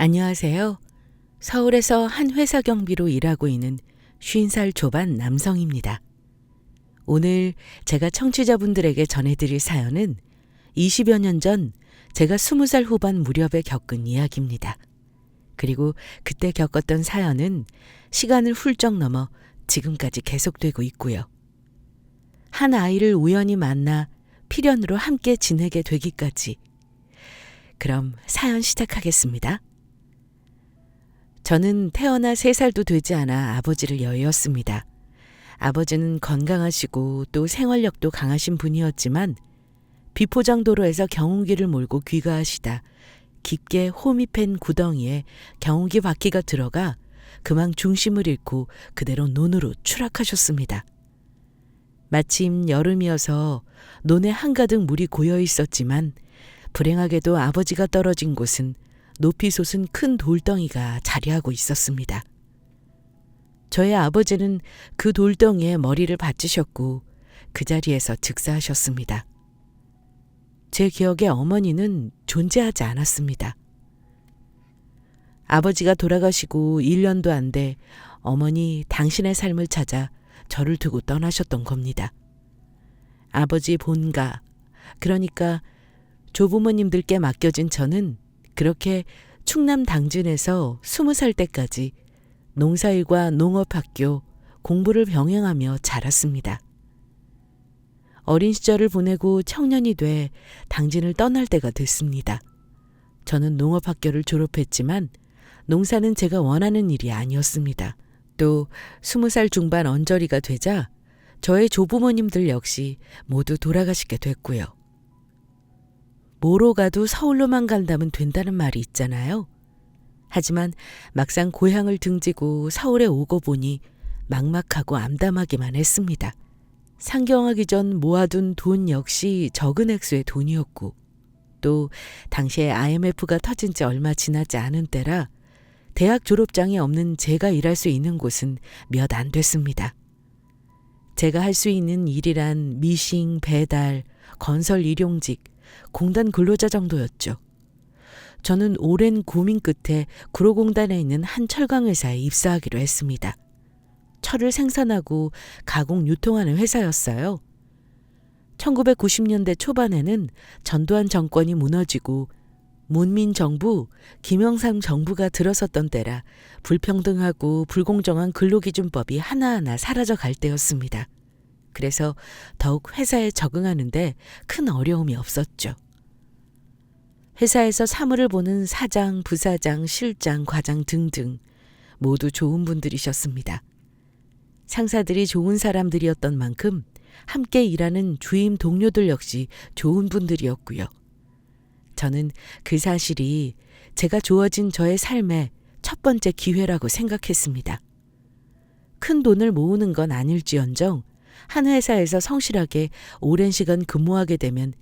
안녕하세요. 서울에서 한 회사 경비로 일하고 있는 50살 초반 남성입니다. 오늘 제가 청취자분들에게 전해드릴 사연은 20여 년 전 제가 20살 후반 무렵에 겪은 이야기입니다. 그리고 그때 겪었던 사연은 시간을 훌쩍 넘어 지금까지 계속되고 있고요. 한 아이를 우연히 만나 필연으로 함께 지내게 되기까지. 그럼 사연 시작하겠습니다. 저는 태어나 3살도 되지 않아 아버지를 여의었습니다. 아버지는 건강하시고 또 생활력도 강하신 분이었지만 비포장도로에서 경운기를 몰고 귀가하시다 깊게 홈이 팬 구덩이에 경운기 바퀴가 들어가 그만 중심을 잃고 그대로 논으로 추락하셨습니다. 마침 여름이어서 논에 한가득 물이 고여 있었지만 불행하게도 아버지가 떨어진 곳은 높이 솟은 큰 돌덩이가 자리하고 있었습니다. 저의 아버지는 그 돌덩이에 머리를 받치셨고 그 자리에서 즉사하셨습니다. 제 기억에 어머니는 존재하지 않았습니다. 아버지가 돌아가시고 1년도 안 돼 어머니 당신의 삶을 찾아 저를 두고 떠나셨던 겁니다. 아버지 본가, 그러니까 조부모님들께 맡겨진 저는 그렇게 충남 당진에서 20살 때까지 농사일과 농업학교, 공부를 병행하며 자랐습니다. 어린 시절을 보내고 청년이 돼 당진을 떠날 때가 됐습니다. 저는 농업학교를 졸업했지만 농사는 제가 원하는 일이 아니었습니다. 또 20살 중반 언저리가 되자 저의 조부모님들 역시 모두 돌아가시게 됐고요. 뭐로 가도 서울로만 간다면 된다는 말이 있잖아요. 하지만 막상 고향을 등지고 서울에 오고 보니 막막하고 암담하기만 했습니다. 상경하기 전 모아둔 돈 역시 적은 액수의 돈이었고 또 당시에 IMF가 터진 지 얼마 지나지 않은 때라 대학 졸업장이 없는 제가 일할 수 있는 곳은 몇 안 됐습니다. 제가 할 수 있는 일이란 미싱, 배달, 건설 일용직, 공단 근로자 정도였죠. 저는 오랜 고민 끝에 구로공단에 있는 한 철강회사에 입사하기로 했습니다. 철을 생산하고 가공 유통하는 회사였어요. 1990년대 초반에는 전두환 정권이 무너지고 문민정부, 김영삼 정부가 들어섰던 때라 불평등하고 불공정한 근로기준법이 하나하나 사라져갈 때였습니다. 그래서 더욱 회사에 적응하는데 큰 어려움이 없었죠. 회사에서 사무를 보는 사장, 부사장, 실장, 과장 등등 모두 좋은 분들이셨습니다. 상사들이 좋은 사람들이었던 만큼 함께 일하는 주임 동료들 역시 좋은 분들이었고요. 저는 그 사실이 제가 주어진 저의 삶의 첫 번째 기회라고 생각했습니다. 큰 돈을 모으는 건 아닐지언정 한 회사에서 성실하게 오랜 시간 근무하게 되면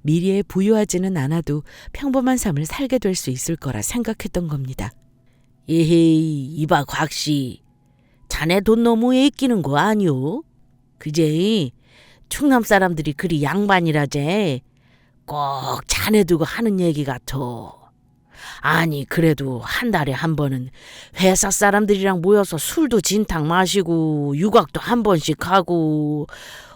미래에 부유하지는 않아도 평범한 삶을 살게 될 수 있을 거라 생각했던 겁니다. 에헤이, 이봐 곽씨. 자네 돈 너무 애끼는 거 아니오? 그제 충남 사람들이 그리 양반이라제. 꼭 자네 두고 하는 얘기 같아. 아니 그래도 한 달에 한 번은 회사 사람들이랑 모여서 술도 진탕 마시고 유곽도 한 번씩 하고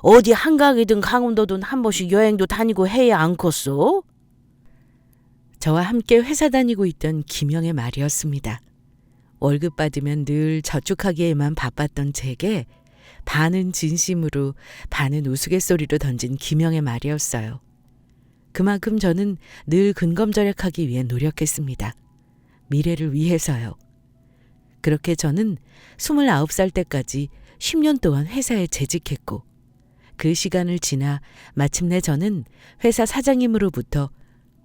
어디 한강이든 강원도든 한 번씩 여행도 다니고 해야 않겠소? 저와 함께 회사 다니고 있던 김영의 말이었습니다. 월급 받으면 늘 저축하기에만 바빴던 제게 반은 진심으로 반은 우스갯소리로 던진 김영의 말이었어요. 그만큼 저는 늘 근검절약하기 위해 노력했습니다. 미래를 위해서요. 그렇게 저는 29살 때까지 10년 동안 회사에 재직했고 그 시간을 지나 마침내 저는 회사 사장님으로부터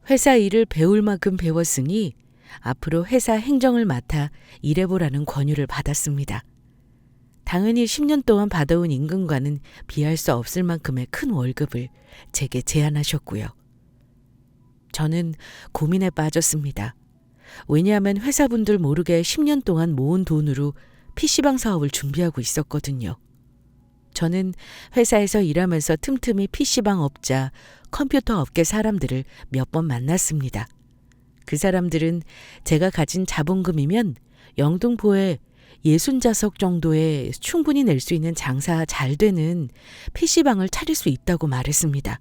회사 일을 배울 만큼 배웠으니 앞으로 회사 행정을 맡아 일해보라는 권유를 받았습니다. 당연히 10년 동안 받아온 임금과는 비할 수 없을 만큼의 큰 월급을 제게 제안하셨고요. 저는 고민에 빠졌습니다. 왜냐하면 회사분들 모르게 10년 동안 모은 돈으로 PC방 사업을 준비하고 있었거든요. 저는 회사에서 일하면서 틈틈이 PC방 업자, 컴퓨터 업계 사람들을 몇 번 만났습니다. 그 사람들은 제가 가진 자본금이면 영등포에 60좌석 정도에 충분히 낼 수 있는 장사 잘 되는 PC방을 차릴 수 있다고 말했습니다.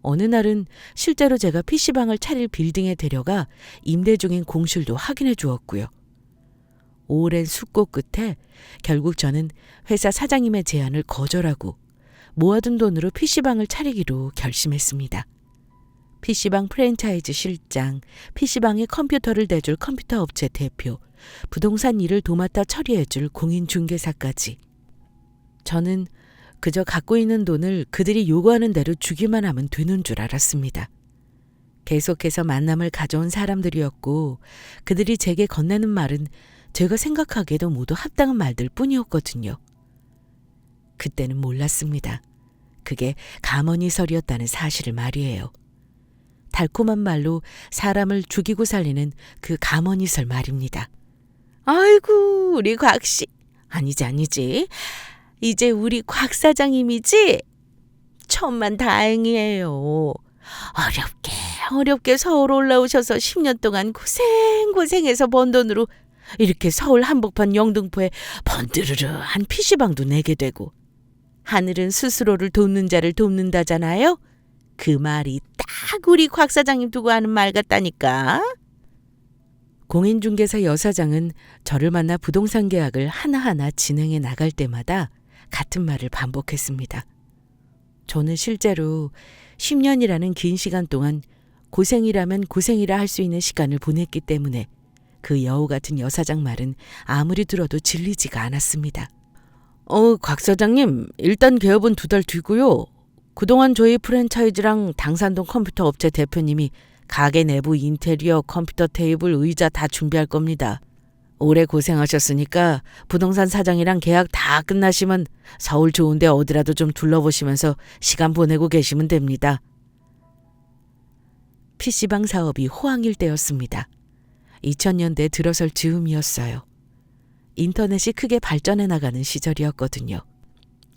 어느 날은 실제로 제가 PC방을 차릴 빌딩에 데려가 임대 중인 공실도 확인해 주었고요. 오랜 숙고 끝에 결국 저는 회사 사장님의 제안을 거절하고 모아둔 돈으로 PC방을 차리기로 결심했습니다. PC방 프랜차이즈 실장, PC방에 컴퓨터를 대줄 컴퓨터 업체 대표, 부동산 일을 도맡아 처리해줄 공인중개사까지. 저는 그저 갖고 있는 돈을 그들이 요구하는 대로 주기만 하면 되는 줄 알았습니다. 계속해서 만남을 가져온 사람들이었고 그들이 제게 건네는 말은 제가 생각하기에도 모두 합당한 말들 뿐이었거든요. 그때는 몰랐습니다. 그게 가머니설이었다는 사실을 말이에요. 달콤한 말로 사람을 죽이고 살리는 그 가머니설 말입니다. 아이고 우리 곽씨. 아니지. 이제 우리 곽 사장님이지? 천만 다행이에요. 어렵게 서울 올라오셔서 10년 동안 고생해서 번 돈으로 이렇게 서울 한복판 영등포에 번드르르한 PC방도 내게 되고 하늘은 스스로를 돕는 자를 돕는다잖아요. 그 말이 딱 우리 곽 사장님 두고 하는 말 같다니까. 공인중개사 여사장은 저를 만나 부동산 계약을 하나하나 진행해 나갈 때마다 같은 말을 반복했습니다. 저는 실제로 10년이라는 긴 시간 동안 고생이라면 고생이라 할 수 있는 시간을 보냈기 때문에 그 여우 같은 여사장 말은 아무리 들어도 질리지가 않았습니다. 곽 사장님, 일단 개업은 2달 뒤고요. 그동안 저희 프랜차이즈랑 당산동 컴퓨터 업체 대표님이 가게 내부 인테리어, 컴퓨터 테이블, 의자 다 준비할 겁니다. 오래 고생하셨으니까 부동산 사장이랑 계약 다 끝나시면 서울 좋은데 어디라도 좀 둘러보시면서 시간 보내고 계시면 됩니다. PC방 사업이 호황일 때였습니다. 2000년대 들어설 즈음이었어요. 인터넷이 크게 발전해 나가는 시절이었거든요.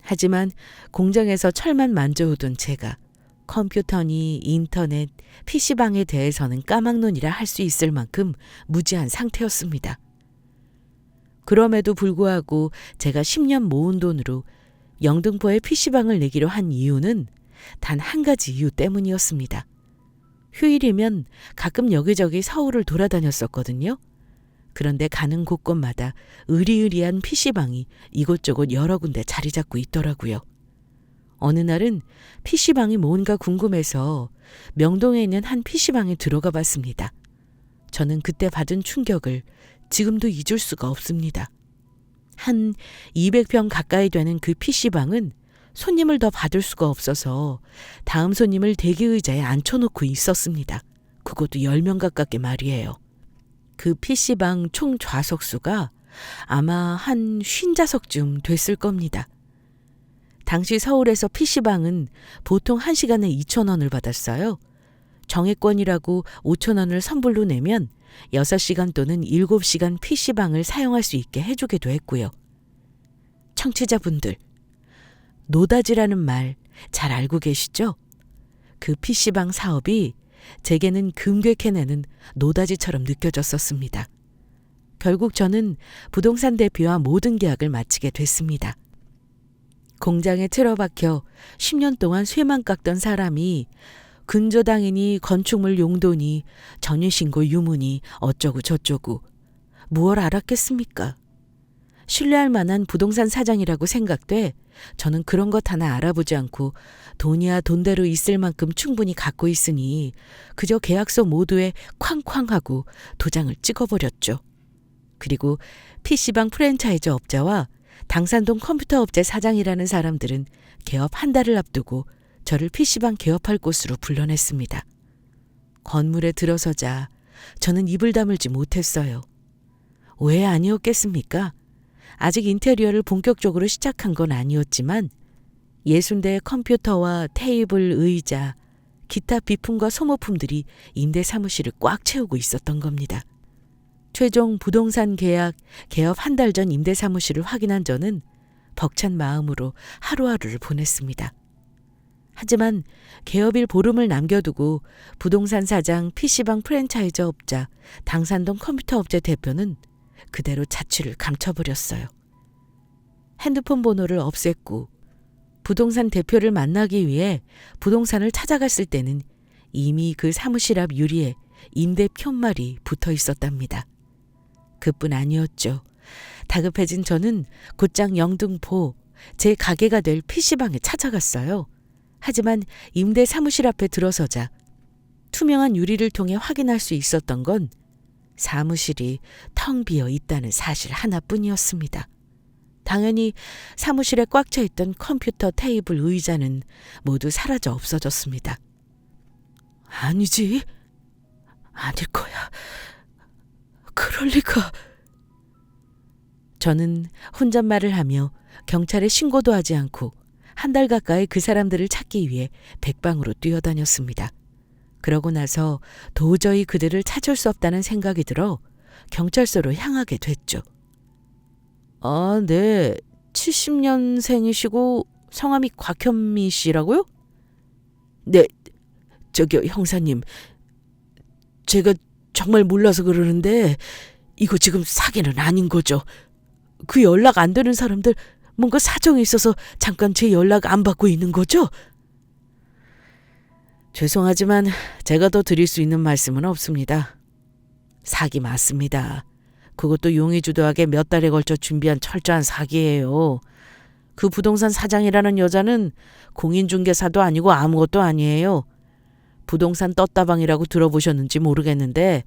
하지만 공장에서 철만 만져오던 제가 컴퓨터니 인터넷, PC방에 대해서는 까막눈이라 할 수 있을 만큼 무지한 상태였습니다. 그럼에도 불구하고 제가 10년 모은 돈으로 영등포에 PC방을 내기로 한 이유는 단 한 가지 이유 때문이었습니다. 휴일이면 가끔 여기저기 서울을 돌아다녔었거든요. 그런데 가는 곳곳마다 으리으리한 PC방이 이곳저곳 여러 군데 자리 잡고 있더라고요. 어느 날은 PC방이 뭔가 궁금해서 명동에 있는 한 PC방에 들어가 봤습니다. 저는 그때 받은 충격을 지금도 잊을 수가 없습니다. 한 200평 가까이 되는 그 PC방은 손님을 더 받을 수가 없어서 다음 손님을 대기의자에 앉혀놓고 있었습니다. 그것도 10명 가깝게 말이에요. 그 PC방 총 좌석수가 아마 한 50좌석쯤 됐을 겁니다. 당시 서울에서 PC방은 보통 1시간에 2,000원을 받았어요. 정액권이라고 5,000원을 선불로 내면 6시간 또는 7시간 PC방을 사용할 수 있게 해주기도 했고요. 청취자분들, 노다지라는 말 잘 알고 계시죠? 그 PC방 사업이 제게는 금괴캐내는 노다지처럼 느껴졌었습니다. 결국 저는 부동산 대표와 모든 계약을 마치게 됐습니다. 공장에 틀어박혀 10년 동안 쇠만 깎던 사람이 근저당이니 건축물 용도니 전입신고 유무니 어쩌고 저쩌고 무얼 알았겠습니까? 신뢰할 만한 부동산 사장이라고 생각돼 저는 그런 것 하나 알아보지 않고 돈이야 돈대로 있을 만큼 충분히 갖고 있으니 그저 계약서 모두에 쾅쾅하고 도장을 찍어버렸죠. 그리고 PC방 프랜차이즈 업자와 당산동 컴퓨터 업체 사장이라는 사람들은 개업 한 달을 앞두고 저를 PC방 개업할 곳으로 불러냈습니다. 건물에 들어서자 저는 입을 다물지 못했어요. 왜 아니었겠습니까? 아직 인테리어를 본격적으로 시작한 건 아니었지만 60대의 컴퓨터와 테이블, 의자, 기타 비품과 소모품들이 임대 사무실을 꽉 채우고 있었던 겁니다. 최종 부동산 계약, 개업 한 달 전 임대 사무실을 확인한 저는 벅찬 마음으로 하루하루를 보냈습니다. 하지만 개업일 보름을 남겨두고 부동산 사장, PC방 프랜차이즈 업자, 당산동 컴퓨터 업체 대표는 그대로 자취를 감춰버렸어요. 핸드폰 번호를 없앴고 부동산 대표를 만나기 위해 부동산을 찾아갔을 때는 이미 그 사무실 앞 유리에 임대 편말이 붙어 있었답니다. 그뿐 아니었죠. 다급해진 저는 곧장 영등포 제 가게가 될 PC방에 찾아갔어요. 하지만 임대 사무실 앞에 들어서자 투명한 유리를 통해 확인할 수 있었던 건 사무실이 텅 비어 있다는 사실 하나뿐이었습니다. 당연히 사무실에 꽉 차 있던 컴퓨터, 테이블, 의자는 모두 사라져 없어졌습니다. 아니지. 아닐 거야. 그럴 리가. 저는 혼잣말을 하며 경찰에 신고도 하지 않고 한 달 가까이 그 사람들을 찾기 위해 백방으로 뛰어다녔습니다. 그러고 나서 도저히 그들을 찾을 수 없다는 생각이 들어 경찰서로 향하게 됐죠. 아, 네. 70년생이시고 성함이 곽현미 씨라고요? 네. 저기요, 형사님. 제가 정말 몰라서 그러는데 이거 지금 사기는 아닌 거죠. 그 연락 안 되는 사람들 뭔가 사정이 있어서 잠깐 제 연락 안 받고 있는 거죠? 죄송하지만 제가 더 드릴 수 있는 말씀은 없습니다. 사기 맞습니다. 그것도 용의주도하게 몇 달에 걸쳐 준비한 철저한 사기예요. 그 부동산 사장이라는 여자는 공인중개사도 아니고 아무것도 아니에요. 부동산 떴다방이라고 들어보셨는지 모르겠는데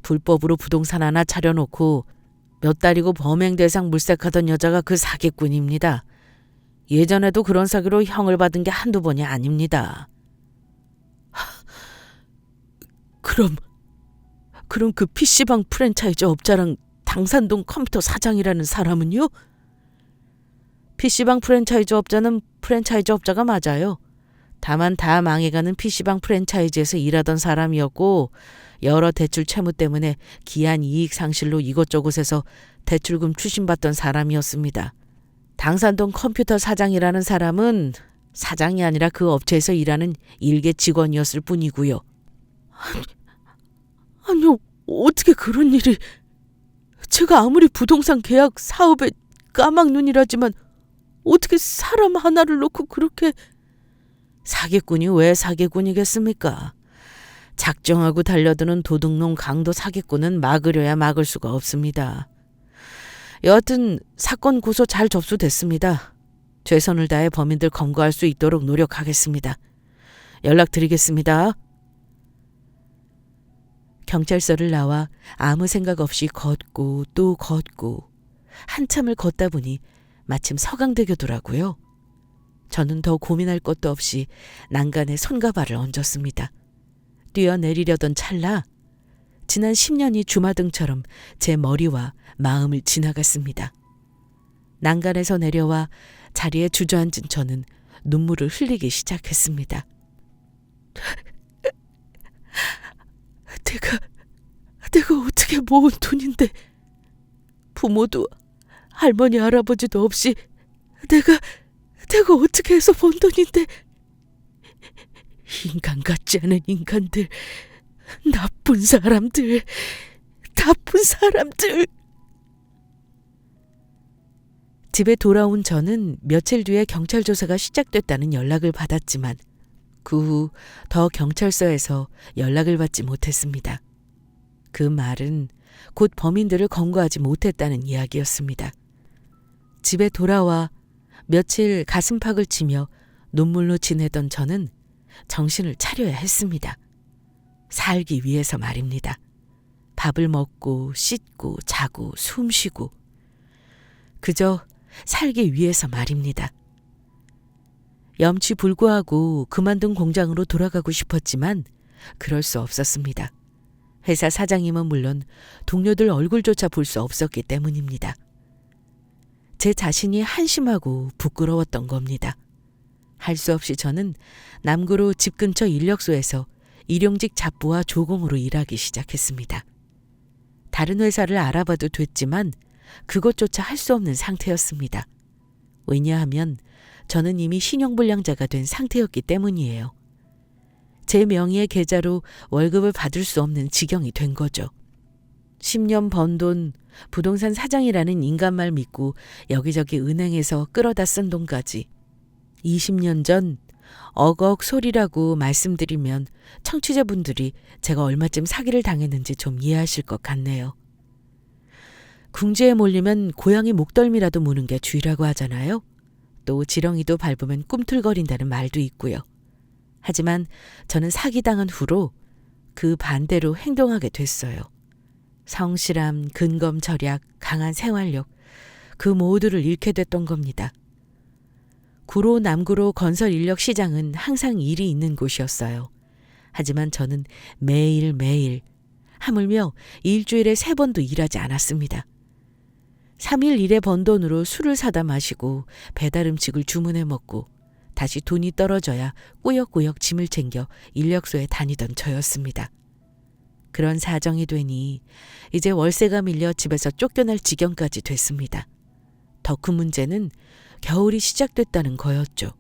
불법으로 부동산 하나 차려놓고 몇 달이고 범행 대상 물색하던 여자가 그 사기꾼입니다. 예전에도 그런 사기로 형을 받은 게 한두 번이 아닙니다. 그럼 그 PC방 프랜차이즈 업자랑 당산동 컴퓨터 사장이라는 사람은요? PC방 프랜차이즈 업자는 프랜차이즈 업자가 맞아요. 다만 다 망해가는 PC방 프랜차이즈에서 일하던 사람이었고 여러 대출 채무 때문에 기한 이익 상실로 이곳저곳에서 대출금 추심받던 사람이었습니다. 당산동 컴퓨터 사장이라는 사람은 사장이 아니라 그 업체에서 일하는 일개 직원이었을 뿐이고요. 아니요, 어떻게 그런 일이... 제가 아무리 부동산 계약 사업에 까막눈이라지만 어떻게 사람 하나를 놓고 그렇게... 사기꾼이 왜 사기꾼이겠습니까? 작정하고 달려드는 도둑놈 강도 사기꾼은 막으려야 막을 수가 없습니다. 여하튼 사건 고소 잘 접수됐습니다. 최선을 다해 범인들 검거할 수 있도록 노력하겠습니다. 연락드리겠습니다. 경찰서를 나와 아무 생각 없이 걷고 또 걷고 한참을 걷다 보니 마침 서강대교더라고요. 저는 더 고민할 것도 없이 난간에 손과 발을 얹었습니다. 뛰어내리려던 찰나 지난 10년이 주마등처럼 제 머리와 마음을 지나갔습니다. 난간에서 내려와 자리에 주저앉은 저는 눈물을 흘리기 시작했습니다. 내가 어떻게 모은 돈인데 부모도 할머니 할아버지도 없이 내가 어떻게 해서 번 돈인데 인간 같지 않은 인간들, 나쁜 사람들. 집에 돌아온 저는 며칠 뒤에 경찰 조사가 시작됐다는 연락을 받았지만 그 후 더 경찰서에서 연락을 받지 못했습니다. 그 말은 곧 범인들을 검거하지 못했다는 이야기였습니다. 집에 돌아와 며칠 가슴팍을 치며 눈물로 지내던 저는 정신을 차려야 했습니다. 살기 위해서 말입니다. 밥을 먹고 씻고 자고 숨쉬고 그저 살기 위해서 말입니다. 염치불구하고 그만둔 공장으로 돌아가고 싶었지만 그럴 수 없었습니다. 회사 사장님은 물론 동료들 얼굴조차 볼 수 없었기 때문입니다. 제 자신이 한심하고 부끄러웠던 겁니다. 할 수 없이 저는 남구로 집 근처 인력소에서 일용직 잡부와 조공으로 일하기 시작했습니다. 다른 회사를 알아봐도 됐지만 그것조차 할 수 없는 상태였습니다. 왜냐하면 저는 이미 신용불량자가 된 상태였기 때문이에요. 제 명의의 계좌로 월급을 받을 수 없는 지경이 된 거죠. 10년 번 돈, 부동산 사장이라는 인간말 믿고 여기저기 은행에서 끌어다 쓴 돈까지 20년 전 어걱 소리라고 말씀드리면 청취자분들이 제가 얼마쯤 사기를 당했는지 좀 이해하실 것 같네요. 궁지에 몰리면 고양이 목덜미라도 무는 게 주의라고 하잖아요. 또 지렁이도 밟으면 꿈틀거린다는 말도 있고요. 하지만 저는 사기당한 후로 그 반대로 행동하게 됐어요. 성실함, 근검 절약, 강한 생활력, 그 모두를 잃게 됐던 겁니다. 구로 남구로 건설 인력 시장은 항상 일이 있는 곳이었어요. 하지만 저는 매일매일, 하물며 일주일에 3번도 일하지 않았습니다. 3일 일에 번 돈으로 술을 사다 마시고 배달 음식을 주문해 먹고 다시 돈이 떨어져야 꾸역꾸역 짐을 챙겨 인력소에 다니던 저였습니다. 그런 사정이 되니 이제 월세가 밀려 집에서 쫓겨날 지경까지 됐습니다. 더 큰 문제는 겨울이 시작됐다는 거였죠.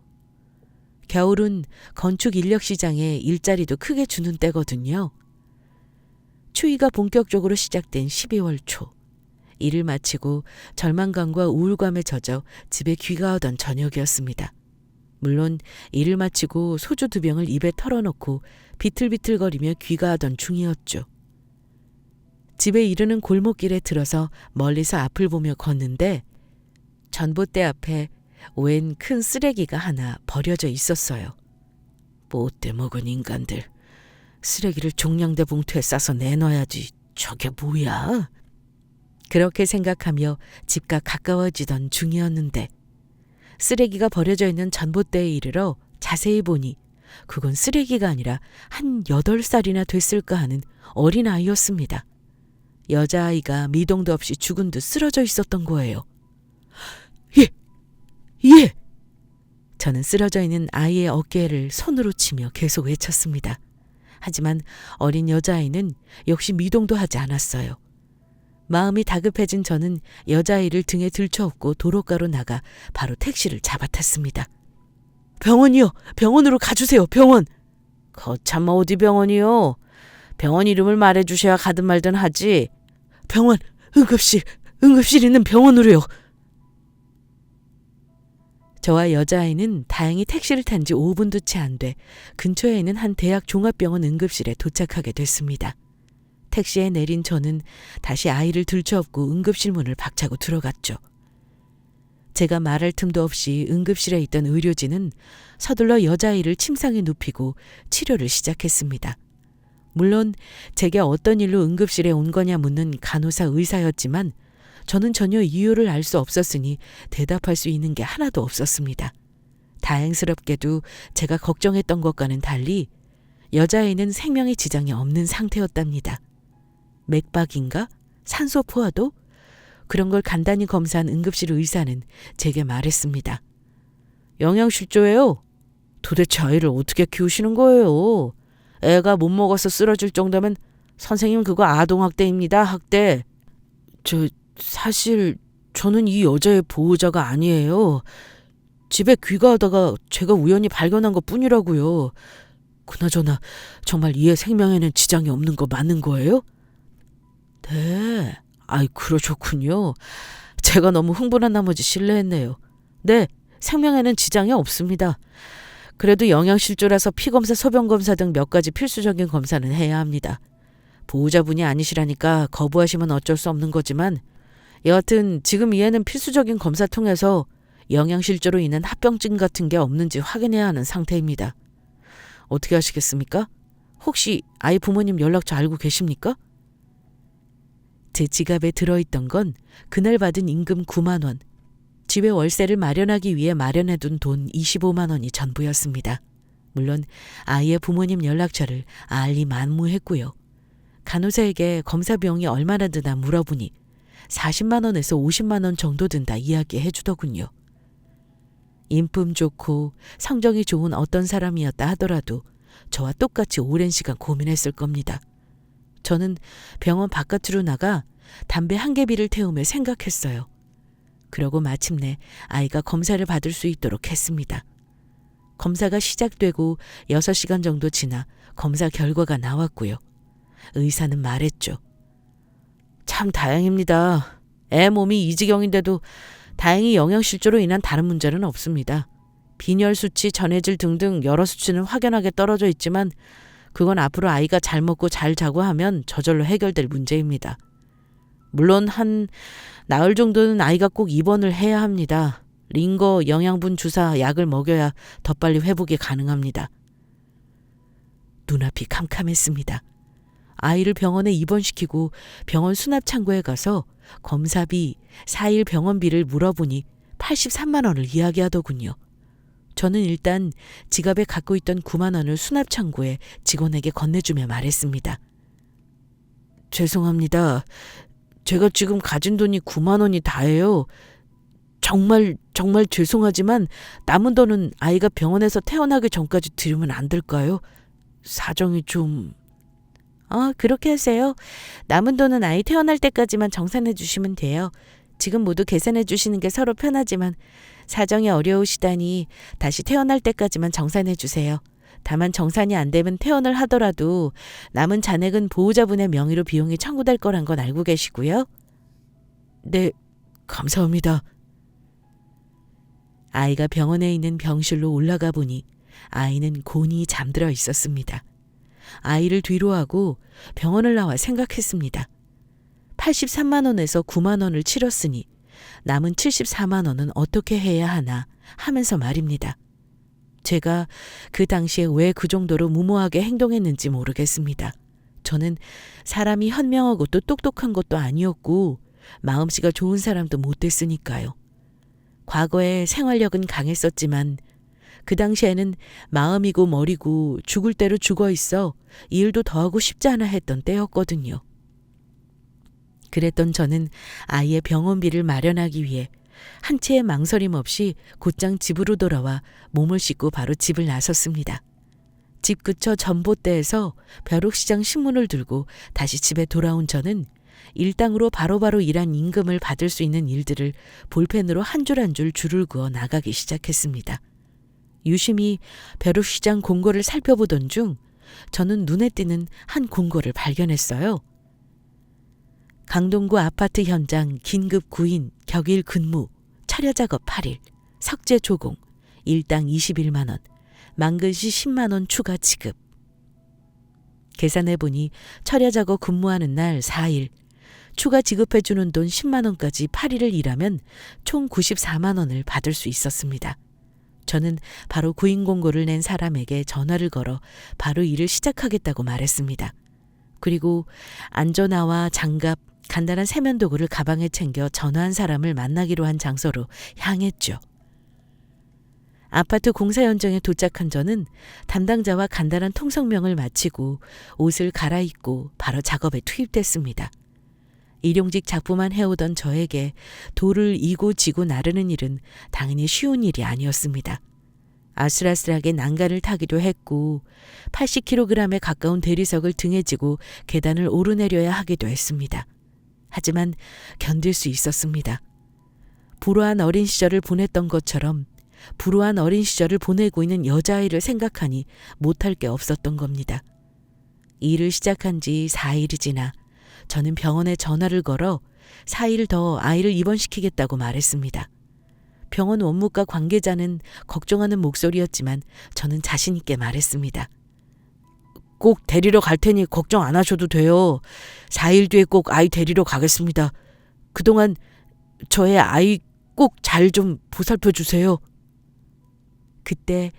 겨울은 건축 인력 시장에 일자리도 크게 주는 때거든요. 추위가 본격적으로 시작된 12월 초. 일을 마치고 절망감과 우울감에 젖어 집에 귀가하던 저녁이었습니다. 물론 일을 마치고 소주 2병을 입에 털어놓고 비틀비틀거리며 귀가하던 중이었죠. 집에 이르는 골목길에 들어서 멀리서 앞을 보며 걷는데 전봇대 앞에 웬 큰 쓰레기가 하나 버려져 있었어요. 못돼 먹은 인간들. 쓰레기를 종량제 봉투에 싸서 내놔야지. 저게 뭐야? 그렇게 생각하며 집과 가까워지던 중이었는데 쓰레기가 버려져 있는 전봇대에 이르러 자세히 보니 그건 쓰레기가 아니라 한 8살이나 됐을까 하는 어린아이였습니다. 여자아이가 미동도 없이 죽은 듯 쓰러져 있었던 거예요. 예! 저는 쓰러져 있는 아이의 어깨를 손으로 치며 계속 외쳤습니다. 하지만 어린 여자아이는 역시 미동도 하지 않았어요. 마음이 다급해진 저는 여자아이를 등에 들쳐업고 도로가로 나가 바로 택시를 잡아탔습니다. 병원이요! 병원으로 가주세요! 병원! 거참 어디 병원이요? 병원 이름을 말해주셔야 가든 말든 하지. 병원! 응급실 있는 병원으로요. 저와 여자아이는 다행히 택시를 탄 지 5분도 채 안 돼 근처에 있는 한 대학 종합병원 응급실에 도착하게 됐습니다. 택시에 내린 저는 다시 아이를 들쳐업고 응급실 문을 박차고 들어갔죠. 제가 말할 틈도 없이 응급실에 있던 의료진은 서둘러 여자아이를 침상에 눕히고 치료를 시작했습니다. 물론 제게 어떤 일로 응급실에 온 거냐 묻는 간호사 의사였지만 저는 전혀 이유를 알 수 없었으니 대답할 수 있는 게 하나도 없었습니다. 다행스럽게도 제가 걱정했던 것과는 달리 여자아이는 생명에 지장이 없는 상태였답니다. 맥박인가? 산소 포화도? 그런 걸 간단히 검사한 응급실 의사는 제게 말했습니다. 영양실조예요. 도대체 아이를 어떻게 키우시는 거예요? 애가 못 먹어서 쓰러질 정도면 선생님 그거 아동학대입니다. 학대. 사실 저는 이 여자의 보호자가 아니에요. 집에 귀가하다가 제가 우연히 발견한 것뿐이라고요. 그나저나 정말 이 애 생명에는 지장이 없는 거 맞는 거예요? 네. 그러셨군요. 제가 너무 흥분한 나머지 실례했네요. 네, 생명에는 지장이 없습니다. 그래도 영양실조라서 피검사, 소변검사 등 몇 가지 필수적인 검사는 해야 합니다. 보호자분이 아니시라니까 거부하시면 어쩔 수 없는 거지만 여하튼 지금 이 애는 필수적인 검사 통해서 영양실조로 인한 합병증 같은 게 없는지 확인해야 하는 상태입니다. 어떻게 하시겠습니까? 혹시 아이 부모님 연락처 알고 계십니까? 제 지갑에 들어있던 건 그날 받은 임금 9만 원, 집에 월세를 마련하기 위해 마련해둔 돈 25만 원이 전부였습니다. 물론 아이의 부모님 연락처를 알리만무했고요. 간호사에게 검사 비용이 얼마나 드나 물어보니 40만 원에서 50만 원 정도 든다 이야기해 주더군요. 인품 좋고 성정이 좋은 어떤 사람이었다 하더라도 저와 똑같이 오랜 시간 고민했을 겁니다. 저는 병원 바깥으로 나가 담배 한 개비를 태우며 생각했어요. 그러고 마침내 아이가 검사를 받을 수 있도록 했습니다. 검사가 시작되고 6시간 정도 지나 검사 결과가 나왔고요. 의사는 말했죠. 참 다행입니다. 애 몸이 이 지경인데도 다행히 영양실조로 인한 다른 문제는 없습니다. 빈혈 수치, 전해질 등등 여러 수치는 확연하게 떨어져 있지만 그건 앞으로 아이가 잘 먹고 잘 자고 하면 저절로 해결될 문제입니다. 물론 한 나흘 정도는 아이가 꼭 입원을 해야 합니다. 링거, 영양분 주사, 약을 먹여야 더 빨리 회복이 가능합니다. 눈앞이 캄캄했습니다. 아이를 병원에 입원시키고 병원 수납창고에 가서 검사비, 4일 병원비를 물어보니 83만 원을 이야기하더군요. 저는 일단 지갑에 갖고 있던 9만 원을 수납창고에 직원에게 건네주며 말했습니다. 죄송합니다. 제가 지금 가진 돈이 9만 원이 다예요. 정말 죄송하지만 남은 돈은 아이가 병원에서 태어나기 전까지 드리면 안 될까요? 사정이 좀... 그렇게 하세요. 남은 돈은 아이 태어날 때까지만 정산해 주시면 돼요. 지금 모두 계산해 주시는 게 서로 편하지만 사정이 어려우시다니 다시 태어날 때까지만 정산해 주세요. 다만 정산이 안 되면 퇴원을 하더라도 남은 잔액은 보호자분의 명의로 비용이 청구될 거란 건 알고 계시고요. 네, 감사합니다. 아이가 병원에 있는 병실로 올라가 보니 아이는 곤히 잠들어 있었습니다. 아이를 뒤로 하고 병원을 나와 생각했습니다. 83만 원에서 9만 원을 치렀으니 남은 74만 원은 어떻게 해야 하나 하면서 말입니다. 제가 그 당시에 왜 그 정도로 무모하게 행동했는지 모르겠습니다. 저는 사람이 현명하고 또 똑똑한 것도 아니었고 마음씨가 좋은 사람도 못 됐으니까요. 과거에 생활력은 강했었지만 그 당시에는 마음이고 머리고 죽을 대로 죽어 있어 일도 더 하고 싶지 않아 했던 때였거든요. 그랬던 저는 아이의 병원비를 마련하기 위해 한치의 망설임 없이 곧장 집으로 돌아와 몸을 씻고 바로 집을 나섰습니다. 집 근처 전봇대에서 벼룩시장 신문을 들고 다시 집에 돌아온 저는 일당으로 바로바로 일한 임금을 받을 수 있는 일들을 볼펜으로 한 줄 한 줄 줄을 그어 나가기 시작했습니다. 유심히 벼룩시장 공고를 살펴보던 중 저는 눈에 띄는 한 공고를 발견했어요. 강동구 아파트 현장 긴급 구인 격일 근무 차려작업 8일 석재 조공 일당 21만 원 만근시 10만 원 추가 지급. 계산해보니 차려작업 근무하는 날 4일 추가 지급해주는 돈 10만 원까지 8일을 일하면 총 94만 원을 받을 수 있었습니다. 저는 바로 구인 공고를 낸 사람에게 전화를 걸어 바로 일을 시작하겠다고 말했습니다. 그리고 안전화와 장갑, 간단한 세면도구를 가방에 챙겨 전화한 사람을 만나기로 한 장소로 향했죠. 아파트 공사 현장에 도착한 저는 담당자와 간단한 통성명을 마치고 옷을 갈아입고 바로 작업에 투입됐습니다. 일용직 작부만 해오던 저에게 돌을 이고 지고 나르는 일은 당연히 쉬운 일이 아니었습니다. 아슬아슬하게 난간을 타기도 했고 80kg에 가까운 대리석을 등에 지고 계단을 오르내려야 하기도 했습니다. 하지만 견딜 수 있었습니다. 불우한 어린 시절을 보냈던 것처럼 불우한 어린 시절을 보내고 있는 여자아이를 생각하니 못할 게 없었던 겁니다. 일을 시작한 지 4일이 지나 저는 병원에 전화를 걸어 4일 더 아이를 입원시키겠다고 말했습니다. 병원 원무과 관계자는 걱정하는 목소리였지만 저는 자신 있게 말했습니다. 꼭 데리러 갈 테니 걱정 안 하셔도 돼요. 4일 뒤에 꼭 아이 데리러 가겠습니다. 그동안 저의 아이 꼭 잘 좀 보살펴 주세요. 그때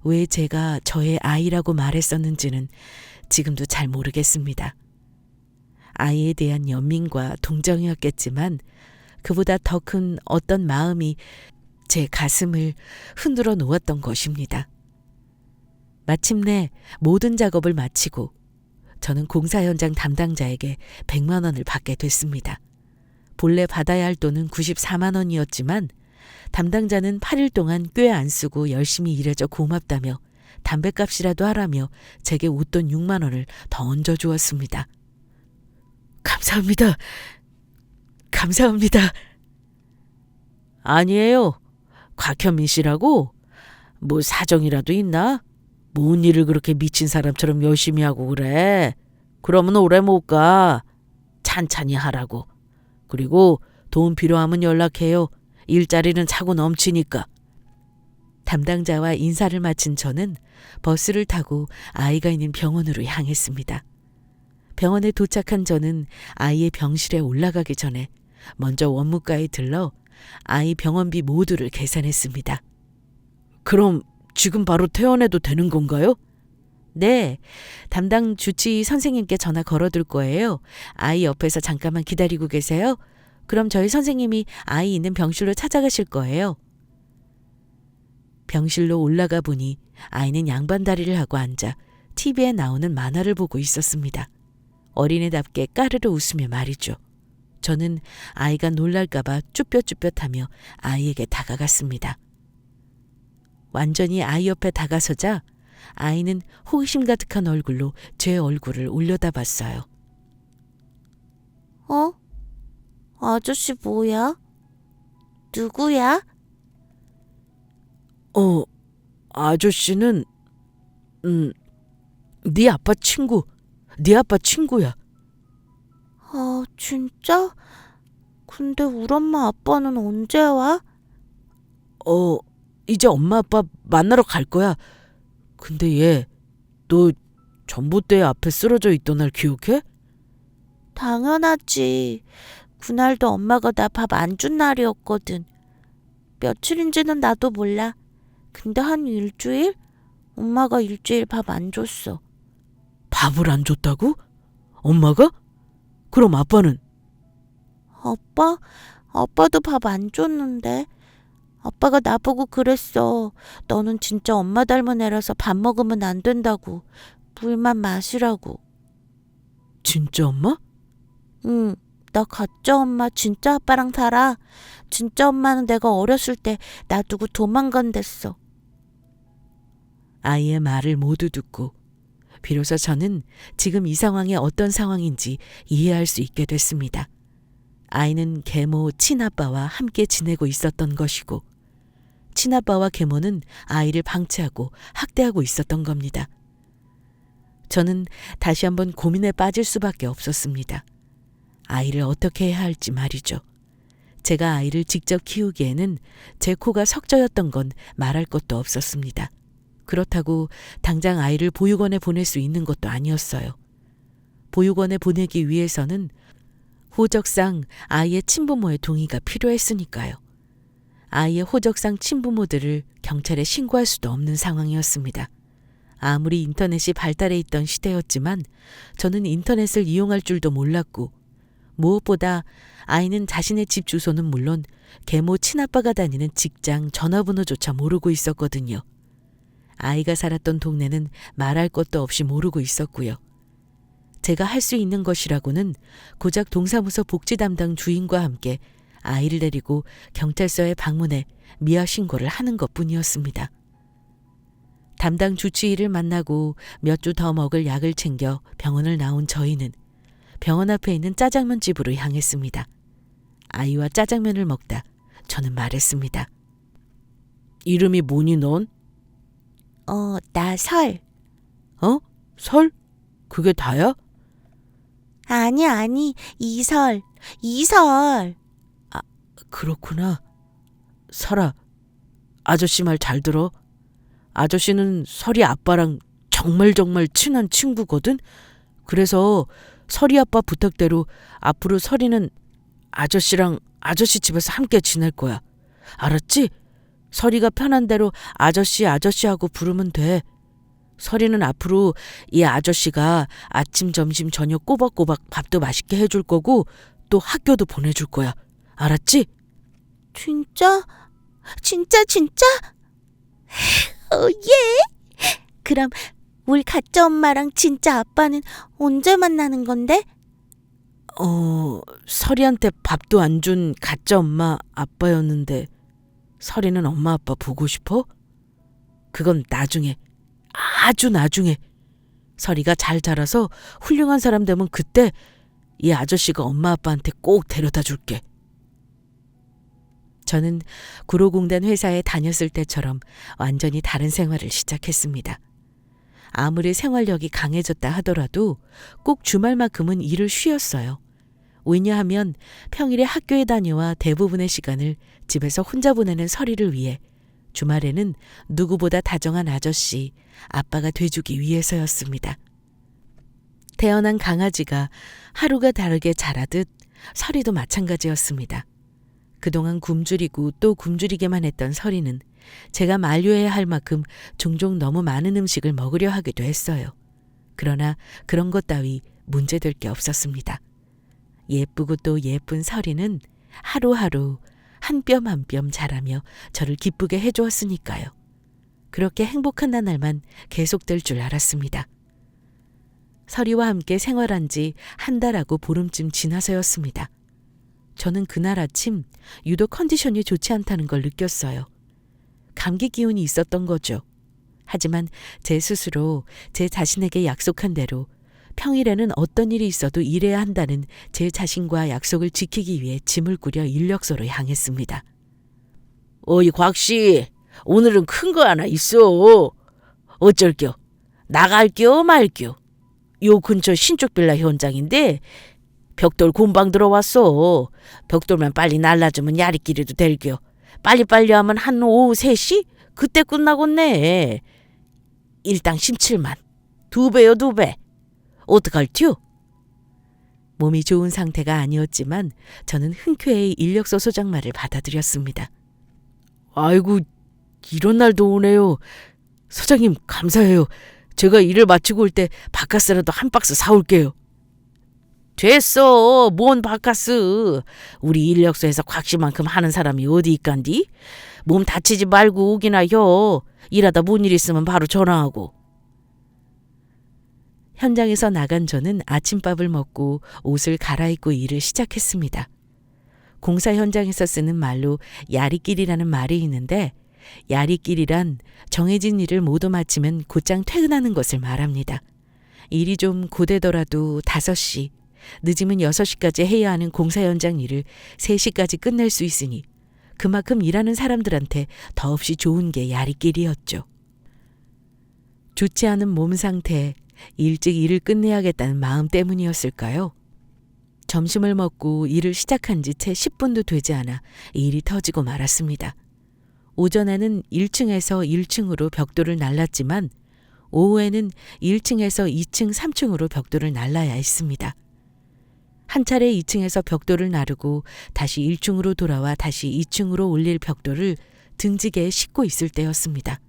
왜 제가 저의 아이라고 말했었는지는 지금도 잘 모르겠습니다. 아이에 대한 연민과 동정이었겠지만 그보다 더 큰 어떤 마음이 제 가슴을 흔들어 놓았던 것입니다. 마침내 모든 작업을 마치고 저는 공사 현장 담당자에게 100만 원을 받게 됐습니다. 본래 받아야 할 돈은 94만 원이었지만 담당자는 8일 동안 꽤 안 쓰고 열심히 일해줘 고맙다며 담뱃값이라도 하라며 제게 웃돈 6만 원을 더 얹어주었습니다. 감사합니다. 감사합니다. 아니에요. 곽현민 씨라고? 뭐 사정이라도 있나? 뭔 일을 그렇게 미친 사람처럼 열심히 하고 그래? 그러면 오래 못 가. 찬찬히 하라고. 그리고 돈 필요하면 연락해요. 일자리는 차고 넘치니까. 담당자와 인사를 마친 저는 버스를 타고 아이가 있는 병원으로 향했습니다. 병원에 도착한 저는 아이의 병실에 올라가기 전에 먼저 원무과에 들러 아이 병원비 모두를 계산했습니다. 그럼 지금 바로 퇴원해도 되는 건가요? 네, 담당 주치의 선생님께 전화 걸어둘 거예요. 아이 옆에서 잠깐만 기다리고 계세요. 그럼 저희 선생님이 아이 있는 병실로 찾아가실 거예요. 병실로 올라가 보니 아이는 양반다리를 하고 앉아 TV에 나오는 만화를 보고 있었습니다. 어린애답게 까르르 웃으며 말이죠. 저는 아이가 놀랄까봐 쭈뼛쭈뼛하며 아이에게 다가갔습니다. 완전히 아이 옆에 다가서자 아이는 호기심 가득한 얼굴로 제 얼굴을 올려다봤어요. 아저씨 뭐야? 누구야? 아저씨는 네 아빠 친구. 네 아빠 친구야. 아, 진짜? 근데 우리 엄마 아빠는 언제 와? 이제 엄마 아빠 만나러 갈 거야. 근데 너 전봇대 앞에 쓰러져 있던 날 기억해? 당연하지. 그날도 엄마가 나 밥 안 준 날이었거든. 며칠인지는 나도 몰라. 근데 한 일주일? 엄마가 일주일 밥 안 줬어. 밥을 안 줬다고? 엄마가? 그럼 아빠는? 아빠? 아빠도 밥 안 줬는데. 아빠가 나보고 그랬어. 너는 진짜 엄마 닮은 애라서 밥 먹으면 안 된다고. 물만 마시라고. 진짜 엄마? 응, 나 가짜 엄마 진짜 아빠랑 살아. 진짜 엄마는 내가 어렸을 때 놔두고 도망간댔어. 아이의 말을 모두 듣고 비로소 저는 지금 이 상황이 어떤 상황인지 이해할 수 있게 됐습니다. 아이는 계모 친아빠와 함께 지내고 있었던 것이고 친아빠와 계모는 아이를 방치하고 학대하고 있었던 겁니다. 저는 다시 한번 고민에 빠질 수밖에 없었습니다. 아이를 어떻게 해야 할지 말이죠. 제가 아이를 직접 키우기에는 제 코가 석저였던 건 말할 것도 없었습니다. 그렇다고 당장 아이를 보육원에 보낼 수 있는 것도 아니었어요. 보육원에 보내기 위해서는 호적상 아이의 친부모의 동의가 필요했으니까요. 아이의 호적상 친부모들을 경찰에 신고할 수도 없는 상황이었습니다. 아무리 인터넷이 발달해 있던 시대였지만 저는 인터넷을 이용할 줄도 몰랐고 무엇보다 아이는 자신의 집 주소는 물론 계모 친아빠가 다니는 직장 전화번호조차 모르고 있었거든요. 아이가 살았던 동네는 말할 것도 없이 모르고 있었고요. 제가 할 수 있는 것이라고는 고작 동사무소 복지 담당 주인과 함께 아이를 데리고 경찰서에 방문해 미아 신고를 하는 것뿐이었습니다. 담당 주치의를 만나고 몇 주 더 먹을 약을 챙겨 병원을 나온 저희는 병원 앞에 있는 짜장면 집으로 향했습니다. 아이와 짜장면을 먹다 저는 말했습니다. 이름이 뭐니 넌? 나 설. 설? 그게 다야? 아니, 이설. 이설. 그렇구나. 설아, 아저씨 말 잘 들어. 아저씨는 설이 아빠랑 정말 친한 친구거든. 그래서 설이 아빠 부탁대로 앞으로 설이는 아저씨랑 아저씨 집에서 함께 지낼 거야. 알았지? 설이가 편한 대로 아저씨 하고 부르면 돼. 설이는 앞으로 이 아저씨가 아침, 점심, 저녁 꼬박꼬박 밥도 맛있게 해줄 거고 또 학교도 보내줄 거야. 알았지? 진짜? 진짜? 예. 그럼 우리 가짜 엄마랑 진짜 아빠는 언제 만나는 건데? 설이한테 밥도 안 준 가짜 엄마 아빠였는데 설이는 엄마 아빠 보고 싶어? 그건 나중에, 아주 나중에. 설이가 잘 자라서 훌륭한 사람 되면 그때 이 아저씨가 엄마 아빠한테 꼭 데려다 줄게. 저는 구로공단 회사에 다녔을 때처럼 완전히 다른 생활을 시작했습니다. 아무리 생활력이 강해졌다 하더라도 꼭 주말만큼은 일을 쉬었어요. 왜냐하면 평일에 학교에 다녀와 대부분의 시간을 집에서 혼자 보내는 서리를 위해 주말에는 누구보다 다정한 아저씨, 아빠가 돼주기 위해서였습니다. 태어난 강아지가 하루가 다르게 자라듯 서리도 마찬가지였습니다. 그동안 굶주리고 또 굶주리게만 했던 서리는 제가 만류해야 할 만큼 종종 너무 많은 음식을 먹으려 하기도 했어요. 그러나 그런 것 따위 문제될 게 없었습니다. 예쁘고 또 예쁜 서리는 하루하루 한 뼘 한 뼘 자라며 저를 기쁘게 해주었으니까요. 그렇게 행복한 나날만 계속될 줄 알았습니다. 서리와 함께 생활한 지 한 달하고 보름쯤 지나서였습니다. 저는 그날 아침 유독 컨디션이 좋지 않다는 걸 느꼈어요. 감기 기운이 있었던 거죠. 하지만 제 스스로 제 자신에게 약속한 대로 평일에는 어떤 일이 있어도 일해야 한다는 제 자신과 약속을 지키기 위해 짐을 꾸려 인력소로 향했습니다. 어이 곽씨, 오늘은 큰 거 하나 있어. 어쩔겨? 나갈겨 말겨? 요 근처 신축 빌라 현장인데 벽돌 곰방 들어왔어. 벽돌만 빨리 날라주면 야리끼리도 될겨. 빨리빨리 하면 한 오후 3시? 그때 끝나겠네. 일당 17만. 2배요 2배. 어떡할튜? 몸이 좋은 상태가 아니었지만 저는 흔쾌히 인력소 소장 말을 받아들였습니다. 아이고, 이런 날도 오네요. 소장님 감사해요. 제가 일을 마치고 올 때 바카스라도 한 박스 사올게요. 됐어. 뭔 바카스. 우리 인력소에서 곽씨만큼 하는 사람이 어디 있간디? 몸 다치지 말고 오기나 혀. 일하다 뭔 일 있으면 바로 전화하고. 현장에서 나간 저는 아침밥을 먹고 옷을 갈아입고 일을 시작했습니다. 공사 현장에서 쓰는 말로 야리끼리라는 말이 있는데 야리끼리란 정해진 일을 모두 마치면 곧장 퇴근하는 것을 말합니다. 일이 좀 고되더라도 5시, 늦으면 6시까지 해야 하는 공사 현장 일을 3시까지 끝낼 수 있으니 그만큼 일하는 사람들한테 더없이 좋은 게 야리끼리였죠. 좋지 않은 몸 상태, 일찍 일을 끝내야겠다는 마음 때문이었을까요? 점심을 먹고 일을 시작한 지 채 10분도 되지 않아 일이 터지고 말았습니다. 오전에는 1층에서 1층으로 벽돌을 날랐지만 오후에는 1층에서 2층, 3층으로 벽돌을 날라야 했습니다. 한 차례 2층에서 벽돌을 나르고 다시 1층으로 돌아와 다시 2층으로 올릴 벽돌을 등지게에 싣고 있을 때였습니다.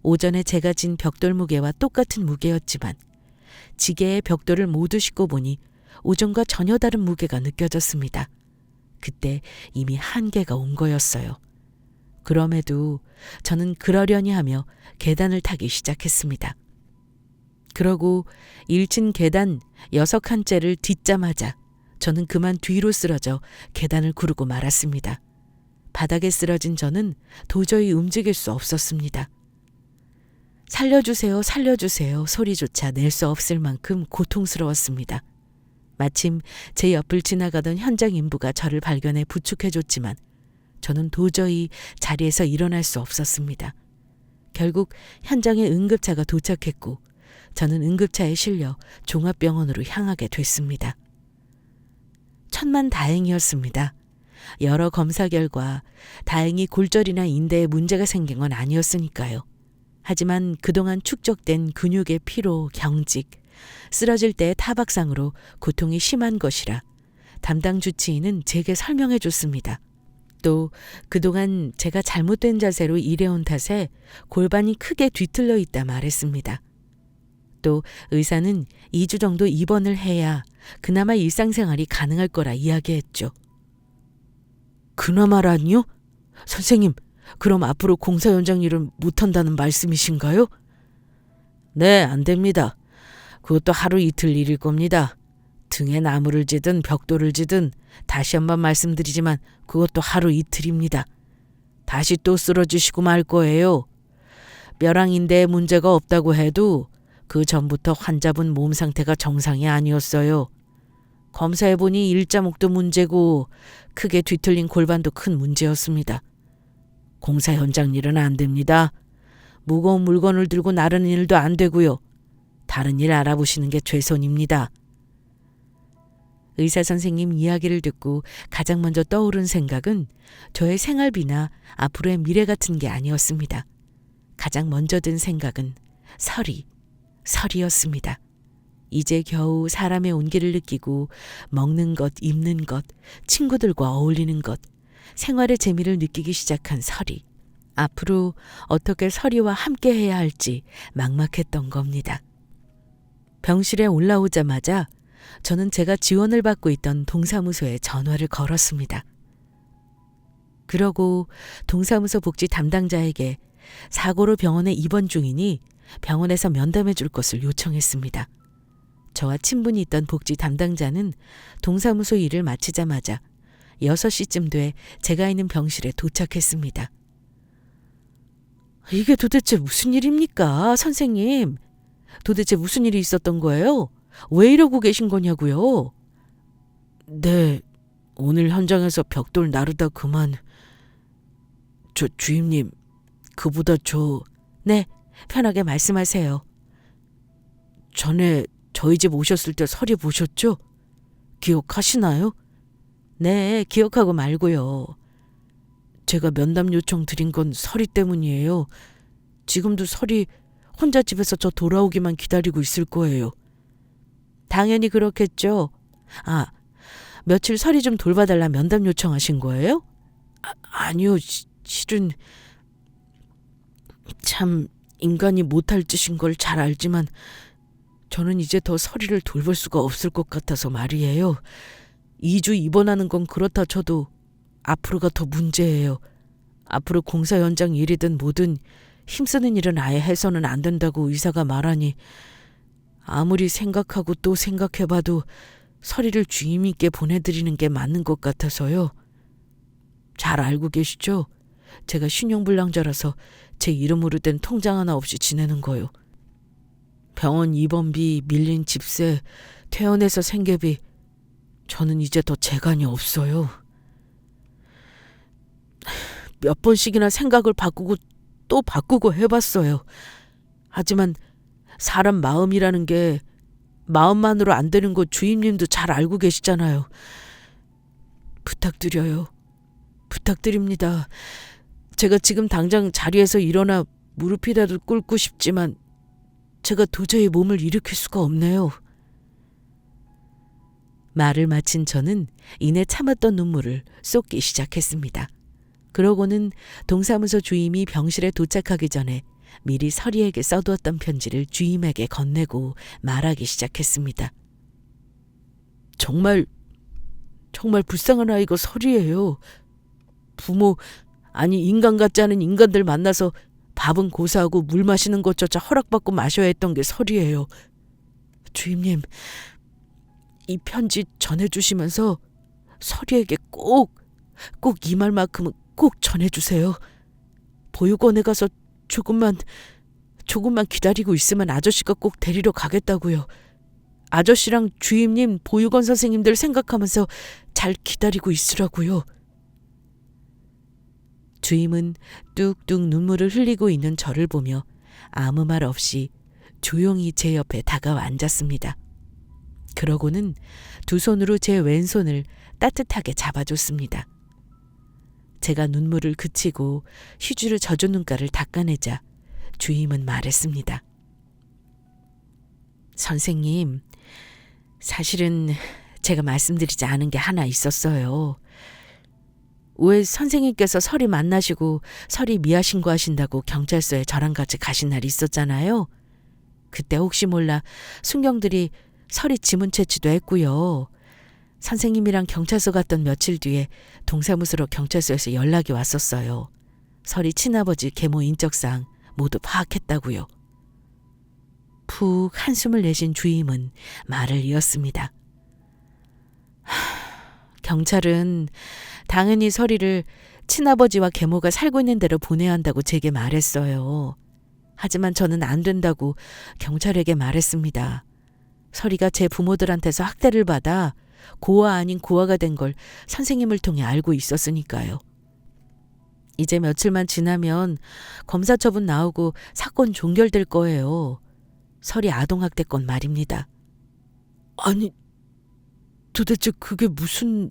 오전에 제가 진 벽돌 무게와 똑같은 무게였지만 지게에 벽돌을 모두 싣고 보니 오전과 전혀 다른 무게가 느껴졌습니다. 그때 이미 한계가 온 거였어요. 그럼에도 저는 그러려니 하며 계단을 타기 시작했습니다. 그러고 1층 계단 6칸째를 딛자마자 저는 그만 뒤로 쓰러져 계단을 구르고 말았습니다. 바닥에 쓰러진 저는 도저히 움직일 수 없었습니다. 살려주세요, 살려주세요 소리조차 낼 수 없을 만큼 고통스러웠습니다. 마침 제 옆을 지나가던 현장 인부가 저를 발견해 부축해줬지만 저는 도저히 자리에서 일어날 수 없었습니다. 결국 현장에 응급차가 도착했고 저는 응급차에 실려 종합병원으로 향하게 됐습니다. 천만다행이었습니다. 여러 검사 결과 다행히 골절이나 인대에 문제가 생긴 건 아니었으니까요. 하지만 그동안 축적된 근육의 피로, 경직, 쓰러질 때의 타박상으로 고통이 심한 것이라 담당 주치의는 제게 설명해 줬습니다. 또 그동안 제가 잘못된 자세로 일해온 탓에 골반이 크게 뒤틀려 있다 말했습니다. 또 의사는 2주 정도 입원을 해야 그나마 일상생활이 가능할 거라 이야기했죠. 그나마라니요? 선생님, 그럼 앞으로 공사 현장 일은 못한다는 말씀이신가요? 네, 안 됩니다. 그것도 하루 이틀 일일 겁니다. 등에 나무를 지든 벽돌을 지든 다시 한번 말씀드리지만 그것도 하루 이틀입니다. 다시 또 쓰러지시고 말 거예요. 뼈랑 인대에 문제가 없다고 해도 그 전부터 환자분 몸 상태가 정상이 아니었어요. 검사해보니 일자목도 문제고 크게 뒤틀린 골반도 큰 문제였습니다. 공사 현장 일은 안 됩니다. 무거운 물건을 들고 나르는 일도 안 되고요. 다른 일 알아보시는 게 최선입니다. 의사 선생님 이야기를 듣고 가장 먼저 떠오른 생각은 저의 생활비나 앞으로의 미래 같은 게 아니었습니다. 가장 먼저 든 생각은 설이었습니다. 이제 겨우 사람의 온기를 느끼고 먹는 것, 입는 것, 친구들과 어울리는 것, 생활의 재미를 느끼기 시작한 설이. 앞으로 어떻게 설이와 함께 해야 할지 막막했던 겁니다. 병실에 올라오자마자 저는 제가 지원을 받고 있던 동사무소에 전화를 걸었습니다. 그러고 동사무소 복지 담당자에게 사고로 병원에 입원 중이니 병원에서 면담해 줄 것을 요청했습니다. 저와 친분이 있던 복지 담당자는 동사무소 일을 마치자마자 6시쯤 돼 제가 있는 병실에 도착했습니다. 이게 도대체 무슨 일입니까, 선생님? 도대체 무슨 일이 있었던 거예요? 왜 이러고 계신 거냐고요? 네, 오늘 현장에서 벽돌 나르다 그만. 주임님, 그보다 네, 편하게 말씀하세요. 전에 저희 집 오셨을 때 설이 보셨죠? 기억하시나요? 네, 기억하고 말고요. 제가 면담 요청 드린 건 설이 때문이에요. 지금도 설이 혼자 집에서 저 돌아오기만 기다리고 있을 거예요. 당연히 그렇겠죠. 며칠 설이 좀 돌봐달라 면담 요청하신 거예요? 아니요, 실은 참 인간이 못할 짓인 걸 잘 알지만 저는 이제 더 설이를 돌볼 수가 없을 것 같아서 말이에요. 2주 입원하는 건 그렇다 쳐도 앞으로가 더 문제예요. 앞으로 공사 현장 일이든 뭐든 힘쓰는 일은 아예 해서는 안 된다고 의사가 말하니 아무리 생각하고 또 생각해봐도 설이를 주임님께 보내드리는 게 맞는 것 같아서요. 잘 알고 계시죠? 제가 신용불량자라서 제 이름으로 된 통장 하나 없이 지내는 거요. 병원 입원비, 밀린 집세, 퇴원해서 생계비, 저는 이제 더 재간이 없어요. 몇 번씩이나 생각을 바꾸고 또 바꾸고 해봤어요. 하지만 사람 마음이라는 게 마음만으로 안 되는 거 주임님도 잘 알고 계시잖아요. 부탁드려요. 부탁드립니다. 제가 지금 당장 자리에서 일어나 무릎이라도 꿇고 싶지만 제가 도저히 몸을 일으킬 수가 없네요. 말을 마친 저는 이내 참았던 눈물을 쏟기 시작했습니다. 그러고는 동사무소 주임이 병실에 도착하기 전에 미리 설이에게 써두었던 편지를 주임에게 건네고 말하기 시작했습니다. 정말 불쌍한 아이가 설이에요. 부모, 아니 인간 같지 않은 인간들 만나서 밥은 고사하고 물 마시는 것조차 허락받고 마셔야 했던 게 설이에요. 주임님, 이 편지 전해주시면서 설이에게 꼭 이 말만큼은 꼭 전해주세요. 보육원에 가서 조금만 기다리고 있으면 아저씨가 꼭 데리러 가겠다고요. 아저씨랑 주임님, 보육원 선생님들 생각하면서 잘 기다리고 있으라고요. 주임은 뚝뚝 눈물을 흘리고 있는 저를 보며 아무 말 없이 조용히 제 옆에 다가와 앉았습니다. 그러고는 두 손으로 제 왼손을 따뜻하게 잡아줬습니다. 제가 눈물을 그치고 휴지로 젖은 눈가를 닦아내자 주임은 말했습니다. 선생님, 사실은 제가 말씀드리지 않은 게 하나 있었어요. 왜 선생님께서 설이 만나시고 설이 미아 신고하신다고 경찰서에 저랑 같이 가신 날이 있었잖아요. 그때 혹시 몰라 순경들이 설이 지문 채취도 했고요. 선생님이랑 경찰서 갔던 며칠 뒤에 동사무소로 경찰서에서 연락이 왔었어요. 설이 친아버지 계모 인적사항 모두 파악했다고요. 푹 한숨을 내쉰 주임은 말을 이었습니다. 경찰은 당연히 설이를 친아버지와 계모가 살고 있는 데로 보내야 한다고 제게 말했어요. 하지만 저는 안 된다고 경찰에게 말했습니다. 설이가 제 부모들한테서 학대를 받아 고아 아닌 고아가 된 걸 선생님을 통해 알고 있었으니까요. 이제 며칠만 지나면 검사 처분 나오고 사건 종결될 거예요. 설이 아동학대건 말입니다. 아니, 도대체 그게 무슨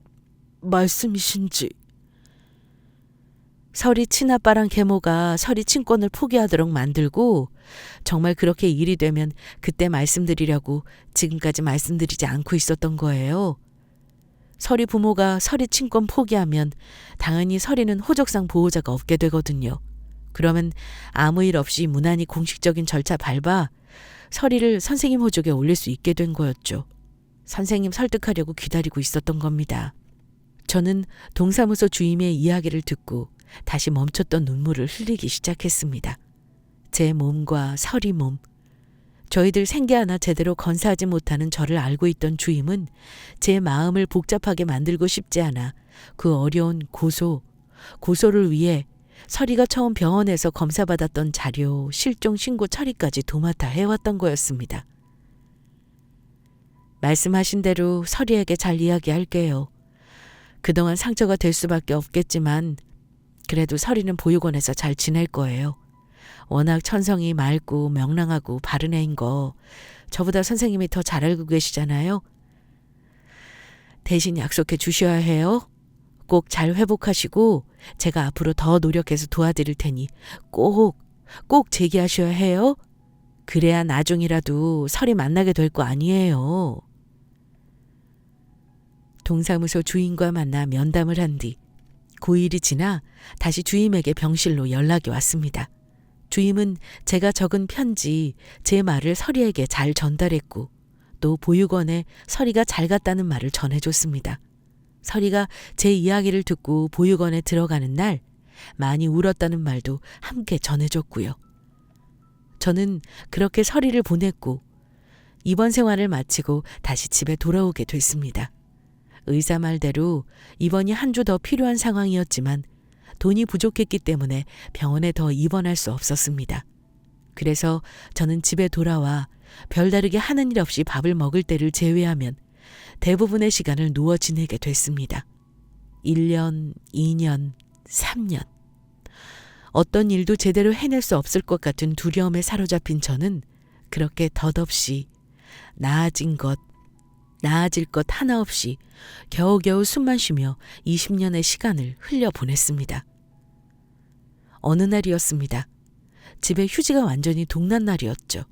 말씀이신지. 설이 친아빠랑 계모가 설이 친권을 포기하도록 만들고 정말 그렇게 일이 되면 그때 말씀드리려고 지금까지 말씀드리지 않고 있었던 거예요. 설이 부모가 설이 친권 포기하면 당연히 설이는 호적상 보호자가 없게 되거든요. 그러면 아무 일 없이 무난히 공식적인 절차 밟아 설이를 선생님 호적에 올릴 수 있게 된 거였죠. 선생님 설득하려고 기다리고 있었던 겁니다. 저는 동사무소 주임의 이야기를 듣고 다시 멈췄던 눈물을 흘리기 시작했습니다. 제 몸과 설이 몸, 저희들 생계 하나 제대로 건사하지 못하는 저를 알고 있던 주임은 제 마음을 복잡하게 만들고 싶지 않아 그 어려운 고소를 위해 설이가 처음 병원에서 검사받았던 자료, 실종 신고 처리까지 도맡아 해왔던 거였습니다. 말씀하신 대로 설이에게 잘 이야기할게요. 그동안 상처가 될 수밖에 없겠지만 그래도 설이는 보육원에서 잘 지낼 거예요. 워낙 천성이 맑고 명랑하고 바른 애인 거 저보다 선생님이 더 잘 알고 계시잖아요. 대신 약속해 주셔야 해요. 꼭 잘 회복하시고 제가 앞으로 더 노력해서 도와드릴 테니 꼭 제기하셔야 해요. 그래야 나중이라도 설이 만나게 될 거 아니에요. 동사무소 주임과 만나 면담을 한 뒤 9일이 지나 다시 주임에게 병실로 연락이 왔습니다. 주임은 제가 적은 편지, 제 말을 설이에게 잘 전달했고 또 보육원에 설이가 잘 갔다는 말을 전해줬습니다. 설이가 제 이야기를 듣고 보육원에 들어가는 날 많이 울었다는 말도 함께 전해줬고요. 저는 그렇게 설이를 보냈고 입원 생활을 마치고 다시 집에 돌아오게 됐습니다. 의사 말대로 입원이 한 주 더 필요한 상황이었지만 돈이 부족했기 때문에 병원에 더 입원할 수 없었습니다. 그래서 저는 집에 돌아와 별다르게 하는 일 없이 밥을 먹을 때를 제외하면 대부분의 시간을 누워 지내게 됐습니다. 1년, 2년, 3년. 어떤 일도 제대로 해낼 수 없을 것 같은 두려움에 사로잡힌 저는 그렇게 덧없이 나아질 것 하나 없이 겨우겨우 숨만 쉬며 20년의 시간을 흘려보냈습니다. 어느 날이었습니다. 집에 휴지가 완전히 동난 날이었죠.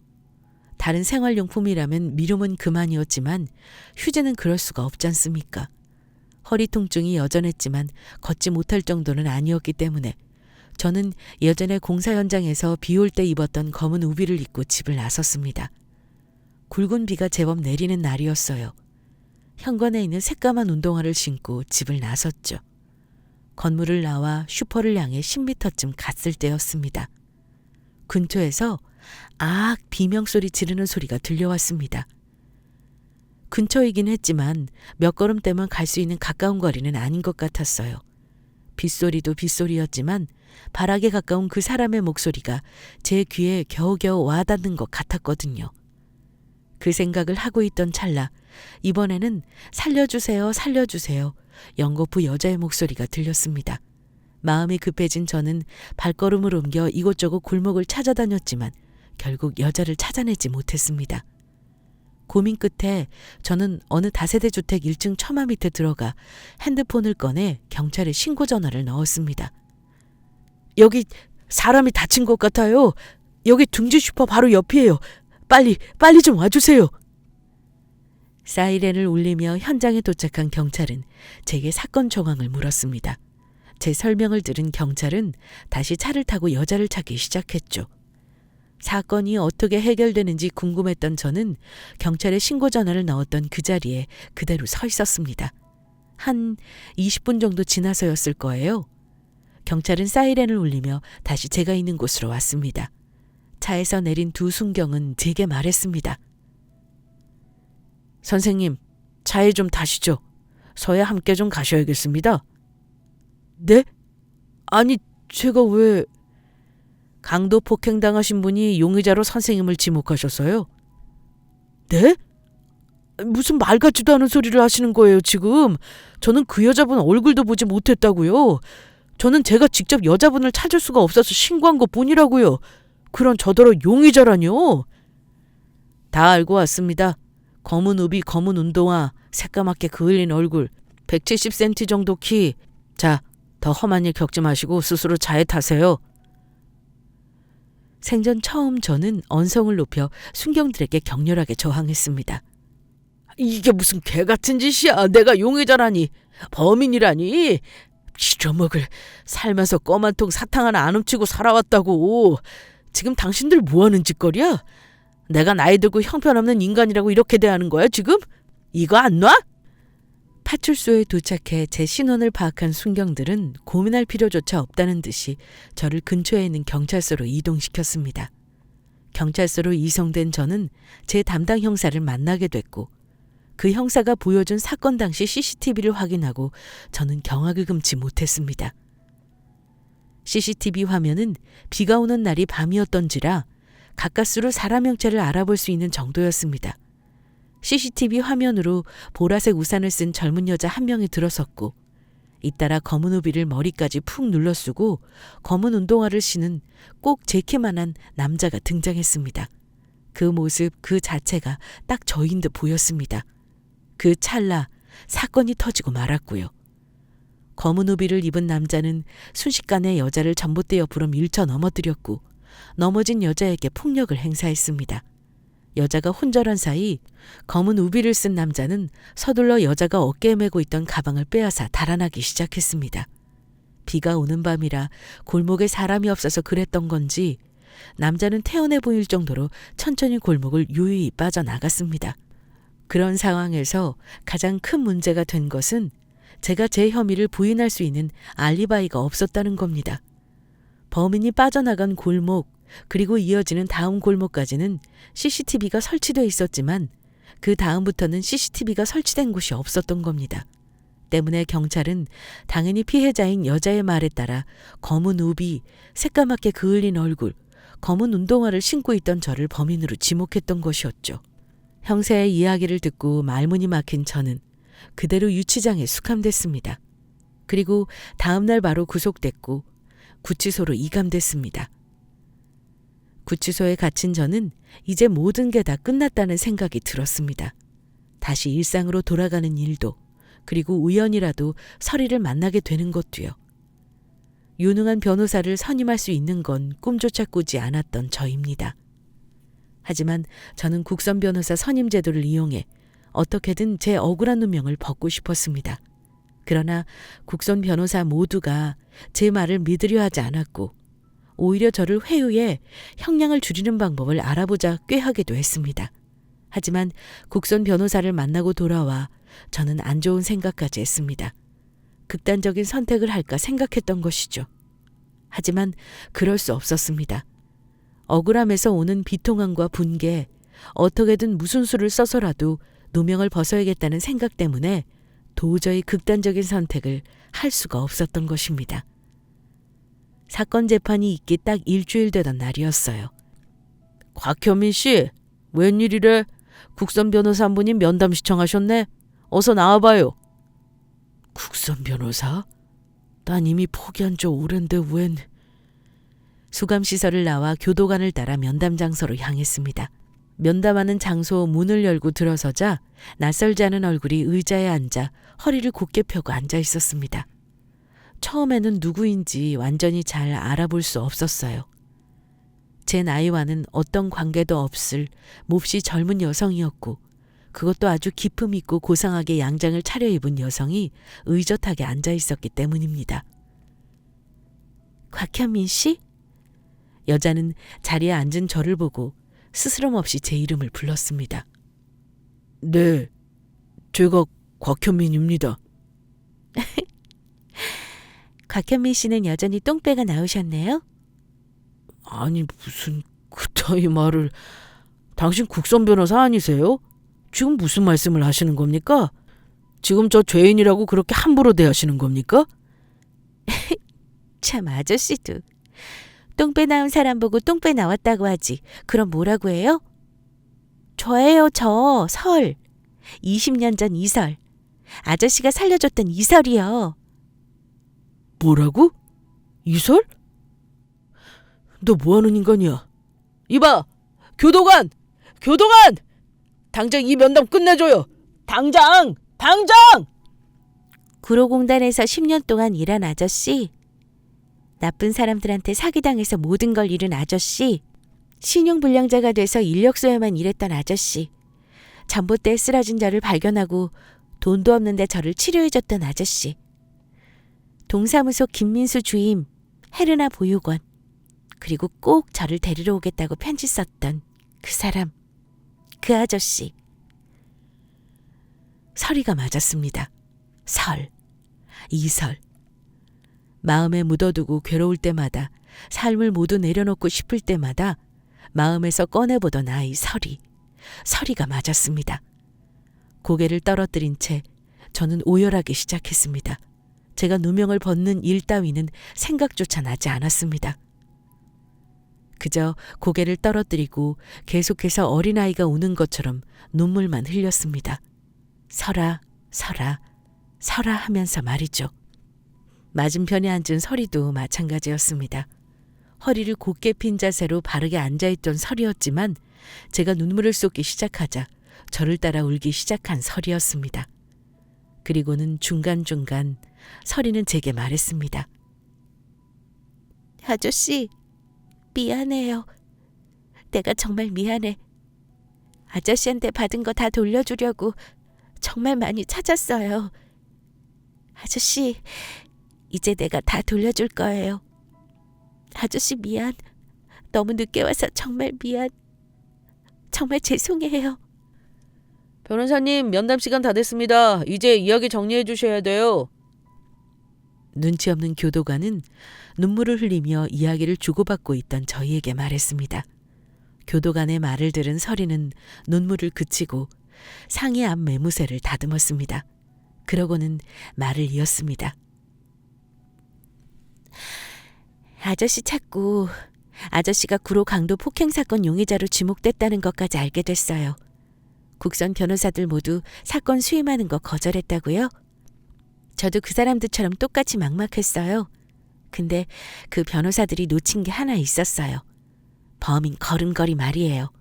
다른 생활용품이라면 미루면 그만이었지만 휴지는 그럴 수가 없지 않습니까? 허리 통증이 여전했지만 걷지 못할 정도는 아니었기 때문에 저는 예전에 공사 현장에서 비 올 때 입었던 검은 우비를 입고 집을 나섰습니다. 굵은 비가 제법 내리는 날이었어요. 현관에 있는 새까만 운동화를 신고 집을 나섰죠. 건물을 나와 슈퍼를 향해 10m쯤 갔을 때였습니다. 근처에서 비명소리 지르는 소리가 들려왔습니다. 근처이긴 했지만 몇 걸음 떼면 갈 수 있는 가까운 거리는 아닌 것 같았어요. 빗소리도 빗소리였지만 바락에 가까운 그 사람의 목소리가 제 귀에 겨우겨우 와닿는 것 같았거든요. 그 생각을 하고 있던 찰나 이번에는 살려주세요, 살려주세요. 연거푸 여자의 목소리가 들렸습니다. 마음이 급해진 저는 발걸음을 옮겨 이곳저곳 골목을 찾아다녔지만 결국 여자를 찾아내지 못했습니다. 고민 끝에 저는 어느 다세대 주택 1층 처마 밑에 들어가 핸드폰을 꺼내 경찰에 신고 전화를 넣었습니다. 여기 사람이 다친 것 같아요. 여기 둥지 슈퍼 바로 옆이에요. 빨리 좀 와주세요. 사이렌을 울리며 현장에 도착한 경찰은 제게 사건 정황을 물었습니다. 제 설명을 들은 경찰은 다시 차를 타고 여자를 찾기 시작했죠. 사건이 어떻게 해결되는지 궁금했던 저는 경찰에 신고 전화를 넣었던 그 자리에 그대로 서 있었습니다. 한 20분 정도 지나서였을 거예요. 경찰은 사이렌을 울리며 다시 제가 있는 곳으로 왔습니다. 차에서 내린 두 순경은 제게 말했습니다. 선생님, 차에 좀 타시죠. 서야 함께 좀 가셔야겠습니다. 네? 아니, 제가 왜... 강도 폭행당하신 분이 용의자로 선생님을 지목하셨어요? 네? 무슨 말 같지도 않은 소리를 하시는 거예요, 지금. 저는 그 여자분 얼굴도 보지 못했다고요. 저는 제가 직접 여자분을 찾을 수가 없어서 신고한 것 뿐이라고요. 그런 저더러 용의자라뇨. 다 알고 왔습니다. 검은 우비, 검은 운동화, 새까맣게 그을린 얼굴, 170cm 정도 키. 자, 더 험한 일 겪지 마시고 스스로 자해 타세요. 생전 처음 저는 언성을 높여 순경들에게 격렬하게 저항했습니다. 이게 무슨 개 같은 짓이야. 내가 용의자라니, 범인이라니. 빌어먹을. 살면서 껌 한 통 사탕 하나 안 훔치고 살아왔다고. 지금 당신들 뭐하는 짓거리야? 내가 나이 들고 형편없는 인간이라고 이렇게 대하는 거야 지금? 이거 안 놔? 파출소에 도착해 제 신원을 파악한 순경들은 고민할 필요조차 없다는 듯이 저를 근처에 있는 경찰서로 이동시켰습니다. 경찰서로 이송된 저는 제 담당 형사를 만나게 됐고 그 형사가 보여준 사건 당시 CCTV를 확인하고 저는 경악을 금치 못했습니다. CCTV 화면은 비가 오는 날이 밤이었던지라 가까스로 사람 형체를 알아볼 수 있는 정도였습니다. CCTV 화면으로 보라색 우산을 쓴 젊은 여자 한 명이 들어섰고 잇따라 검은 우비를 머리까지 푹 눌러쓰고 검은 운동화를 신은 꼭 제 키만한 남자가 등장했습니다. 그 모습 그 자체가 딱 저인 듯 보였습니다. 그 찰나 사건이 터지고 말았고요. 검은 우비를 입은 남자는 순식간에 여자를 전봇대 옆으로 밀쳐 넘어뜨렸고 넘어진 여자에게 폭력을 행사했습니다. 여자가 혼절한 사이 검은 우비를 쓴 남자는 서둘러 여자가 어깨에 메고 있던 가방을 빼앗아 달아나기 시작했습니다. 비가 오는 밤이라 골목에 사람이 없어서 그랬던 건지 남자는 태연해 보일 정도로 천천히 골목을 유유히 빠져나갔습니다. 그런 상황에서 가장 큰 문제가 된 것은 제가 제 혐의를 부인할 수 있는 알리바이가 없었다는 겁니다. 범인이 빠져나간 골목 그리고 이어지는 다음 골목까지는 CCTV가 설치되어 있었지만 그 다음부터는 CCTV가 설치된 곳이 없었던 겁니다. 때문에 경찰은 당연히 피해자인 여자의 말에 따라 검은 우비, 새까맣게 그을린 얼굴, 검은 운동화를 신고 있던 저를 범인으로 지목했던 것이었죠. 형사의 이야기를 듣고 말문이 막힌 저는 그대로 유치장에 수감됐습니다. 그리고 다음 날 바로 구속됐고 구치소로 이감됐습니다. 구치소에 갇힌 저는 이제 모든 게 다 끝났다는 생각이 들었습니다. 다시 일상으로 돌아가는 일도 그리고 우연이라도 서리를 만나게 되는 것도요. 유능한 변호사를 선임할 수 있는 건 꿈조차 꾸지 않았던 저입니다. 하지만 저는 국선 변호사 선임 제도를 이용해 어떻게든 제 억울한 누명을 벗고 싶었습니다. 그러나 국선 변호사 모두가 제 말을 믿으려 하지 않았고 오히려 저를 회유해 형량을 줄이는 방법을 알아보자 꾀하기도 했습니다. 하지만 국선 변호사를 만나고 돌아와 저는 안 좋은 생각까지 했습니다. 극단적인 선택을 할까 생각했던 것이죠. 하지만 그럴 수 없었습니다. 억울함에서 오는 비통함과 분개, 어떻게든 무슨 수를 써서라도 누명을 벗어야겠다는 생각 때문에 도저히 극단적인 선택을 할 수가 없었던 것입니다. 사건 재판이 있기 딱 일주일 되던 날이었어요. 곽현민 씨, 웬일이래? 국선 변호사 한 분이 면담 시청하셨네. 어서 나와봐요. 국선 변호사? 난 이미 포기한 지 오랜데 웬... 수감시설을 나와 교도관을 따라 면담 장소로 향했습니다. 면담하는 장소 문을 열고 들어서자 낯설지 않은 얼굴이 의자에 앉아 허리를 곧게 펴고 앉아 있었습니다. 처음에는 누구인지 완전히 잘 알아볼 수 없었어요. 제 나이와는 어떤 관계도 없을 몹시 젊은 여성이었고 그것도 아주 기품 있고 고상하게 양장을 차려입은 여성이 의젓하게 앉아 있었기 때문입니다. 곽현민 씨? 여자는 자리에 앉은 저를 보고 스스럼 없이 제 이름을 불렀습니다. 네, 제가 곽현민입니다. 곽현민 씨는 여전히 똥배가 나오셨네요. 아니 무슨 그따위 말을... 당신 국선 변호사 아니세요? 지금 무슨 말씀을 하시는 겁니까? 지금 저 죄인이라고 그렇게 함부로 대하시는 겁니까? 참 아저씨도. 똥배 나온 사람 보고 똥배 나왔다고 하지. 그럼 뭐라고 해요? 저예요, 저. 설. 20년 전 이설. 아저씨가 살려줬던 이설이요. 뭐라고? 이설? 너 뭐하는 인간이야? 이봐! 교도관! 교도관! 당장 이 면담 끝내줘요! 당장! 당장! 구로공단에서 10년 동안 일한 아저씨, 나쁜 사람들한테 사기당해서 모든 걸 잃은 아저씨, 신용불량자가 돼서 인력소에만 일했던 아저씨, 전봇대에 쓰러진 저를 발견하고 돈도 없는데 저를 치료해줬던 아저씨, 동사무소 김민수 주임, 헤르나 보육원, 그리고 꼭 저를 데리러 오겠다고 편지 썼던 그 사람, 그 아저씨. 설이가 맞았습니다. 설, 이설. 마음에 묻어두고 괴로울 때마다, 삶을 모두 내려놓고 싶을 때마다 마음에서 꺼내보던 아이 설이가 맞았습니다. 고개를 떨어뜨린 채 저는 오열하기 시작했습니다. 제가 누명을 벗는 일 따위는 생각조차 나지 않았습니다. 그저 고개를 떨어뜨리고 계속해서 어린아이가 우는 것처럼 눈물만 흘렸습니다. 설아, 설아, 설아 하면서 말이죠. 맞은편에 앉은 설이도 마찬가지였습니다. 허리를 곧게 핀 자세로 바르게 앉아있던 설이었지만 제가 눈물을 쏟기 시작하자 저를 따라 울기 시작한 설이었습니다. 그리고는 중간중간 설이는 제게 말했습니다. 아저씨, 미안해요. 내가 정말 미안해. 아저씨한테 받은 거 다 돌려주려고 정말 많이 찾았어요. 아저씨, 이제 내가 다 돌려줄 거예요. 아저씨 미안. 너무 늦게 와서 정말 미안. 정말 죄송해요. 변호사님, 면담 시간 다 됐습니다. 이제 이야기 정리해 주셔야 돼요. 눈치 없는 교도관은 눈물을 흘리며 이야기를 주고받고 있던 저희에게 말했습니다. 교도관의 말을 들은 설이는 눈물을 그치고 상의 앞 매무새를 다듬었습니다. 그러고는 말을 이었습니다. 아저씨 찾고 아저씨가 구로 강도 폭행 사건 용의자로 지목됐다는 것까지 알게 됐어요. 국선 변호사들 모두 사건 수임하는 거 거절했다고요? 저도 그 사람들처럼 똑같이 막막했어요. 근데 그 변호사들이 놓친 게 하나 있었어요. 범인 걸음걸이 말이에요.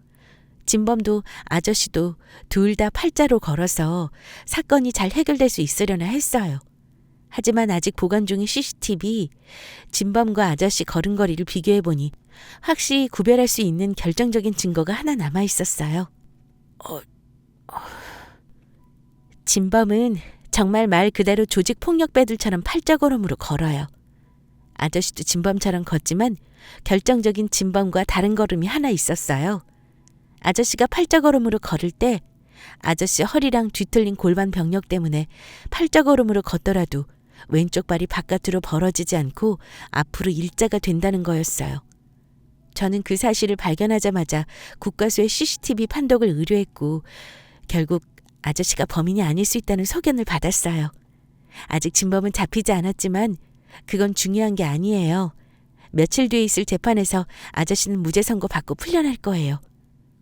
진범도 아저씨도 둘 다 팔자로 걸어서 사건이 잘 해결될 수 있으려나 했어요. 하지만 아직 보관 중인 CCTV, 진범과 아저씨 걸음걸이를 비교해보니 확실히 구별할 수 있는 결정적인 증거가 하나 남아있었어요. 진범은 정말 말 그대로 조직폭력배들처럼 팔자걸음으로 걸어요. 아저씨도 진범처럼 걷지만 결정적인 진범과 다른 걸음이 하나 있었어요. 아저씨가 팔자걸음으로 걸을 때 아저씨 허리랑 뒤틀린 골반 병력 때문에 팔자걸음으로 걷더라도 왼쪽 발이 바깥으로 벌어지지 않고 앞으로 일자가 된다는 거였어요. 저는 그 사실을 발견하자마자 국과수의 CCTV 판독을 의뢰했고 결국 아저씨가 범인이 아닐 수 있다는 소견을 받았어요. 아직 진범은 잡히지 않았지만 그건 중요한 게 아니에요. 며칠 뒤에 있을 재판에서 아저씨는 무죄 선고 받고 풀려날 거예요.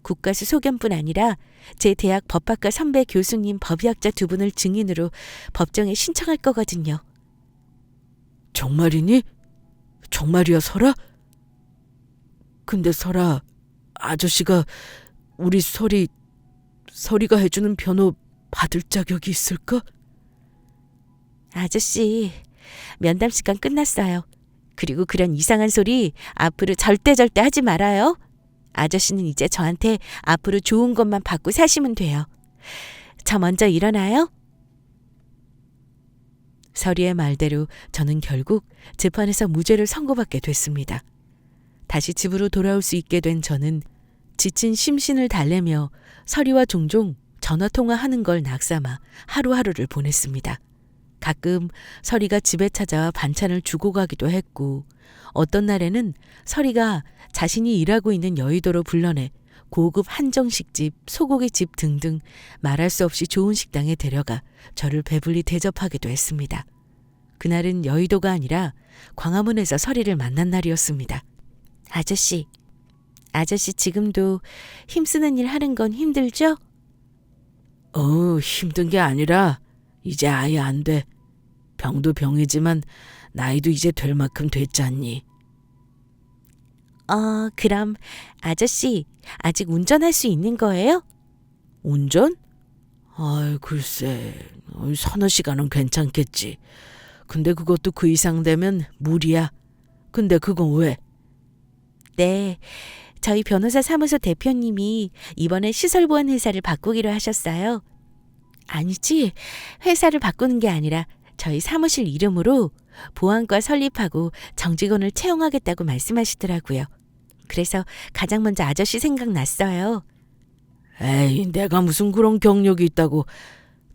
국과수 소견뿐 아니라 제 대학 법학과 선배 교수님 법의학자 2분을 증인으로 법정에 신청할 거거든요. 정말이니? 정말이야, 설아? 근데 설아, 아저씨가 우리 설이가 해주는 변호 받을 자격이 있을까? 아저씨, 면담 시간 끝났어요. 그리고 그런 이상한 소리 앞으로 절대 하지 말아요. 아저씨는 이제 저한테 앞으로 좋은 것만 받고 사시면 돼요. 저 먼저 일어나요? 설이의 말대로 저는 결국 재판에서 무죄를 선고받게 됐습니다. 다시 집으로 돌아올 수 있게 된 저는 지친 심신을 달래며 설이와 종종 전화통화하는 걸 낙삼아 하루하루를 보냈습니다. 가끔 설이가 집에 찾아와 반찬을 주고 가기도 했고 어떤 날에는 설이가 자신이 일하고 있는 여의도로 불러내 고급 한정식집, 소고기집 등등 말할 수 없이 좋은 식당에 데려가 저를 배불리 대접하기도 했습니다. 그날은 여의도가 아니라 광화문에서 설이를 만난 날이었습니다. 아저씨 지금도 힘쓰는 일 하는 건 힘들죠? 힘든 게 아니라 이제 아예 안 돼. 병도 병이지만 나이도 이제 될 만큼 됐잖니. 그럼 아저씨 아직 운전할 수 있는 거예요? 운전? 글쎄, 서너 시간은 괜찮겠지. 근데 그것도 그 이상 되면 무리야. 근데 그건 왜? 네, 저희 변호사 사무소 대표님이 이번에 시설보안 회사를 바꾸기로 하셨어요. 아니지, 회사를 바꾸는 게 아니라 저희 사무실 이름으로 보안과 설립하고 정직원을 채용하겠다고 말씀하시더라고요. 그래서 가장 먼저 아저씨 생각났어요. 에이, 내가 무슨 그런 경력이 있다고.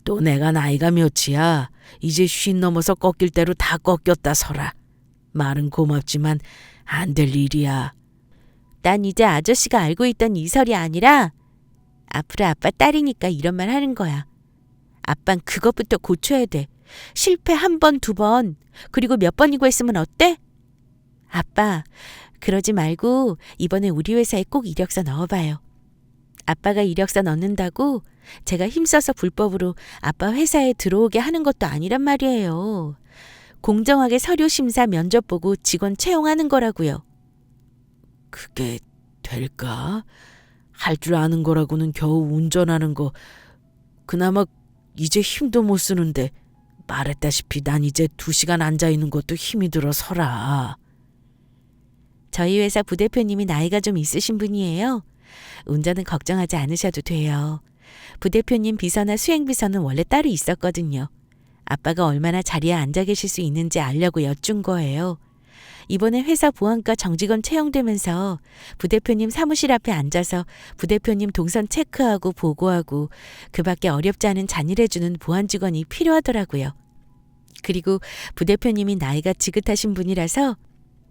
또 내가 나이가 몇이야. 이제 50 넘어서 꺾일 대로 다 꺾였다 서라. 말은 고맙지만 안 될 일이야. 난 이제 아저씨가 알고 있던 이설이 아니라 앞으로 아빠 딸이니까 이런 말 하는 거야. 아빤 그것부터 고쳐야 돼. 실패 한 번, 두 번, 그리고 몇 번이고 했으면 어때? 아빠, 그러지 말고 이번에 우리 회사에 꼭 이력서 넣어봐요. 아빠가 이력서 넣는다고 제가 힘써서 불법으로 아빠 회사에 들어오게 하는 것도 아니란 말이에요. 공정하게 서류 심사 면접 보고 직원 채용하는 거라고요. 그게 될까? 할 줄 아는 거라고는 겨우 운전하는 거. 그나마 이제 힘도 못 쓰는데 말했다시피 난 이제 2시간 앉아있는 것도 힘이 들어 서라. 저희 회사 부대표님이 나이가 좀 있으신 분이에요. 운전은 걱정하지 않으셔도 돼요. 부대표님 비서나 수행비서는 원래 따로 있었거든요. 아빠가 얼마나 자리에 앉아 계실 수 있는지 알려고 여쭌 거예요. 이번에 회사 보안과 정직원 채용되면서 부대표님 사무실 앞에 앉아서 부대표님 동선 체크하고 보고하고 그밖에 어렵지 않은 잔일해주는 보안 직원이 필요하더라고요. 그리고 부대표님이 나이가 지긋하신 분이라서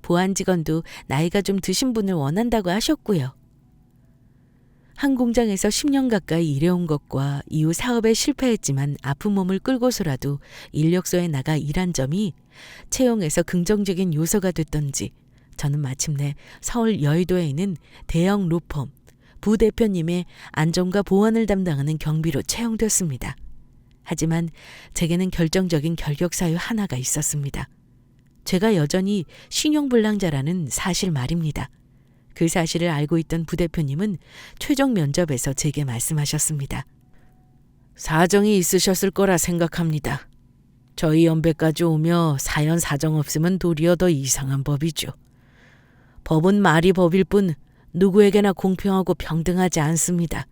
보안 직원도 나이가 좀 드신 분을 원한다고 하셨고요. 한 공장에서 10년 가까이 일해온 것과 이후 사업에 실패했지만 아픈 몸을 끌고서라도 인력소에 나가 일한 점이 채용에서 긍정적인 요소가 됐던지 저는 마침내 서울 여의도에 있는 대형 로펌 부대표님의 안전과 보안을 담당하는 경비로 채용됐습니다. 하지만 제게는 결정적인 결격 사유 하나가 있었습니다. 제가 여전히 신용불량자라는 사실 말입니다. 그 사실을 알고 있던 부대표님은 최종 면접에서 제게 말씀하셨습니다. 사정이 있으셨을 거라 생각합니다. 저희 연배까지 오며 사연 사정 없으면 도리어 더 이상한 법이죠. 법은 말이 법일 뿐 누구에게나 공평하고 평등하지 않습니다.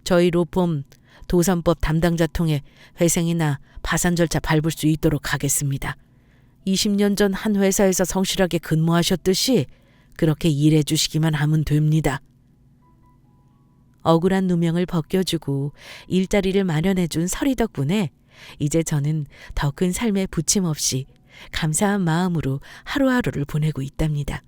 저희 로펌 도산법 담당자 통해 회생이나 파산 절차 밟을 수 있도록 하겠습니다. 20년 전 한 회사에서 성실하게 근무하셨듯이 그렇게 일해 주시기만 하면 됩니다. 억울한 누명을 벗겨주고 일자리를 마련해준 설이 덕분에 이제 저는 더 큰 삶에 부침 없이 감사한 마음으로 하루하루를 보내고 있답니다.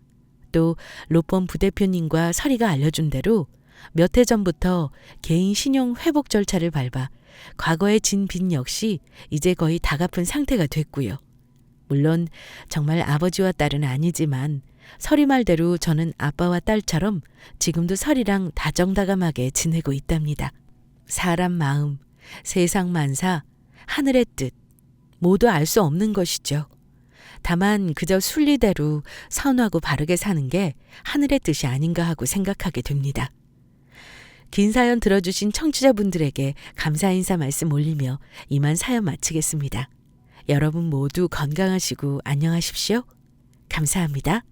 또 로펌 부대표님과 설이가 알려준 대로 몇 해 전부터 개인 신용 회복 절차를 밟아 과거에 진 빚 역시 이제 거의 다 갚은 상태가 됐고요. 물론 정말 아버지와 딸은 아니지만 설이 말대로 저는 아빠와 딸처럼 지금도 설이랑 다정다감하게 지내고 있답니다. 사람 마음, 세상 만사, 하늘의 뜻 모두 알 수 없는 것이죠. 다만 그저 순리대로 선하고 바르게 사는 게 하늘의 뜻이 아닌가 하고 생각하게 됩니다. 긴 사연 들어주신 청취자분들에게 감사 인사 말씀 올리며 이만 사연 마치겠습니다. 여러분 모두 건강하시고 안녕하십시오. 감사합니다.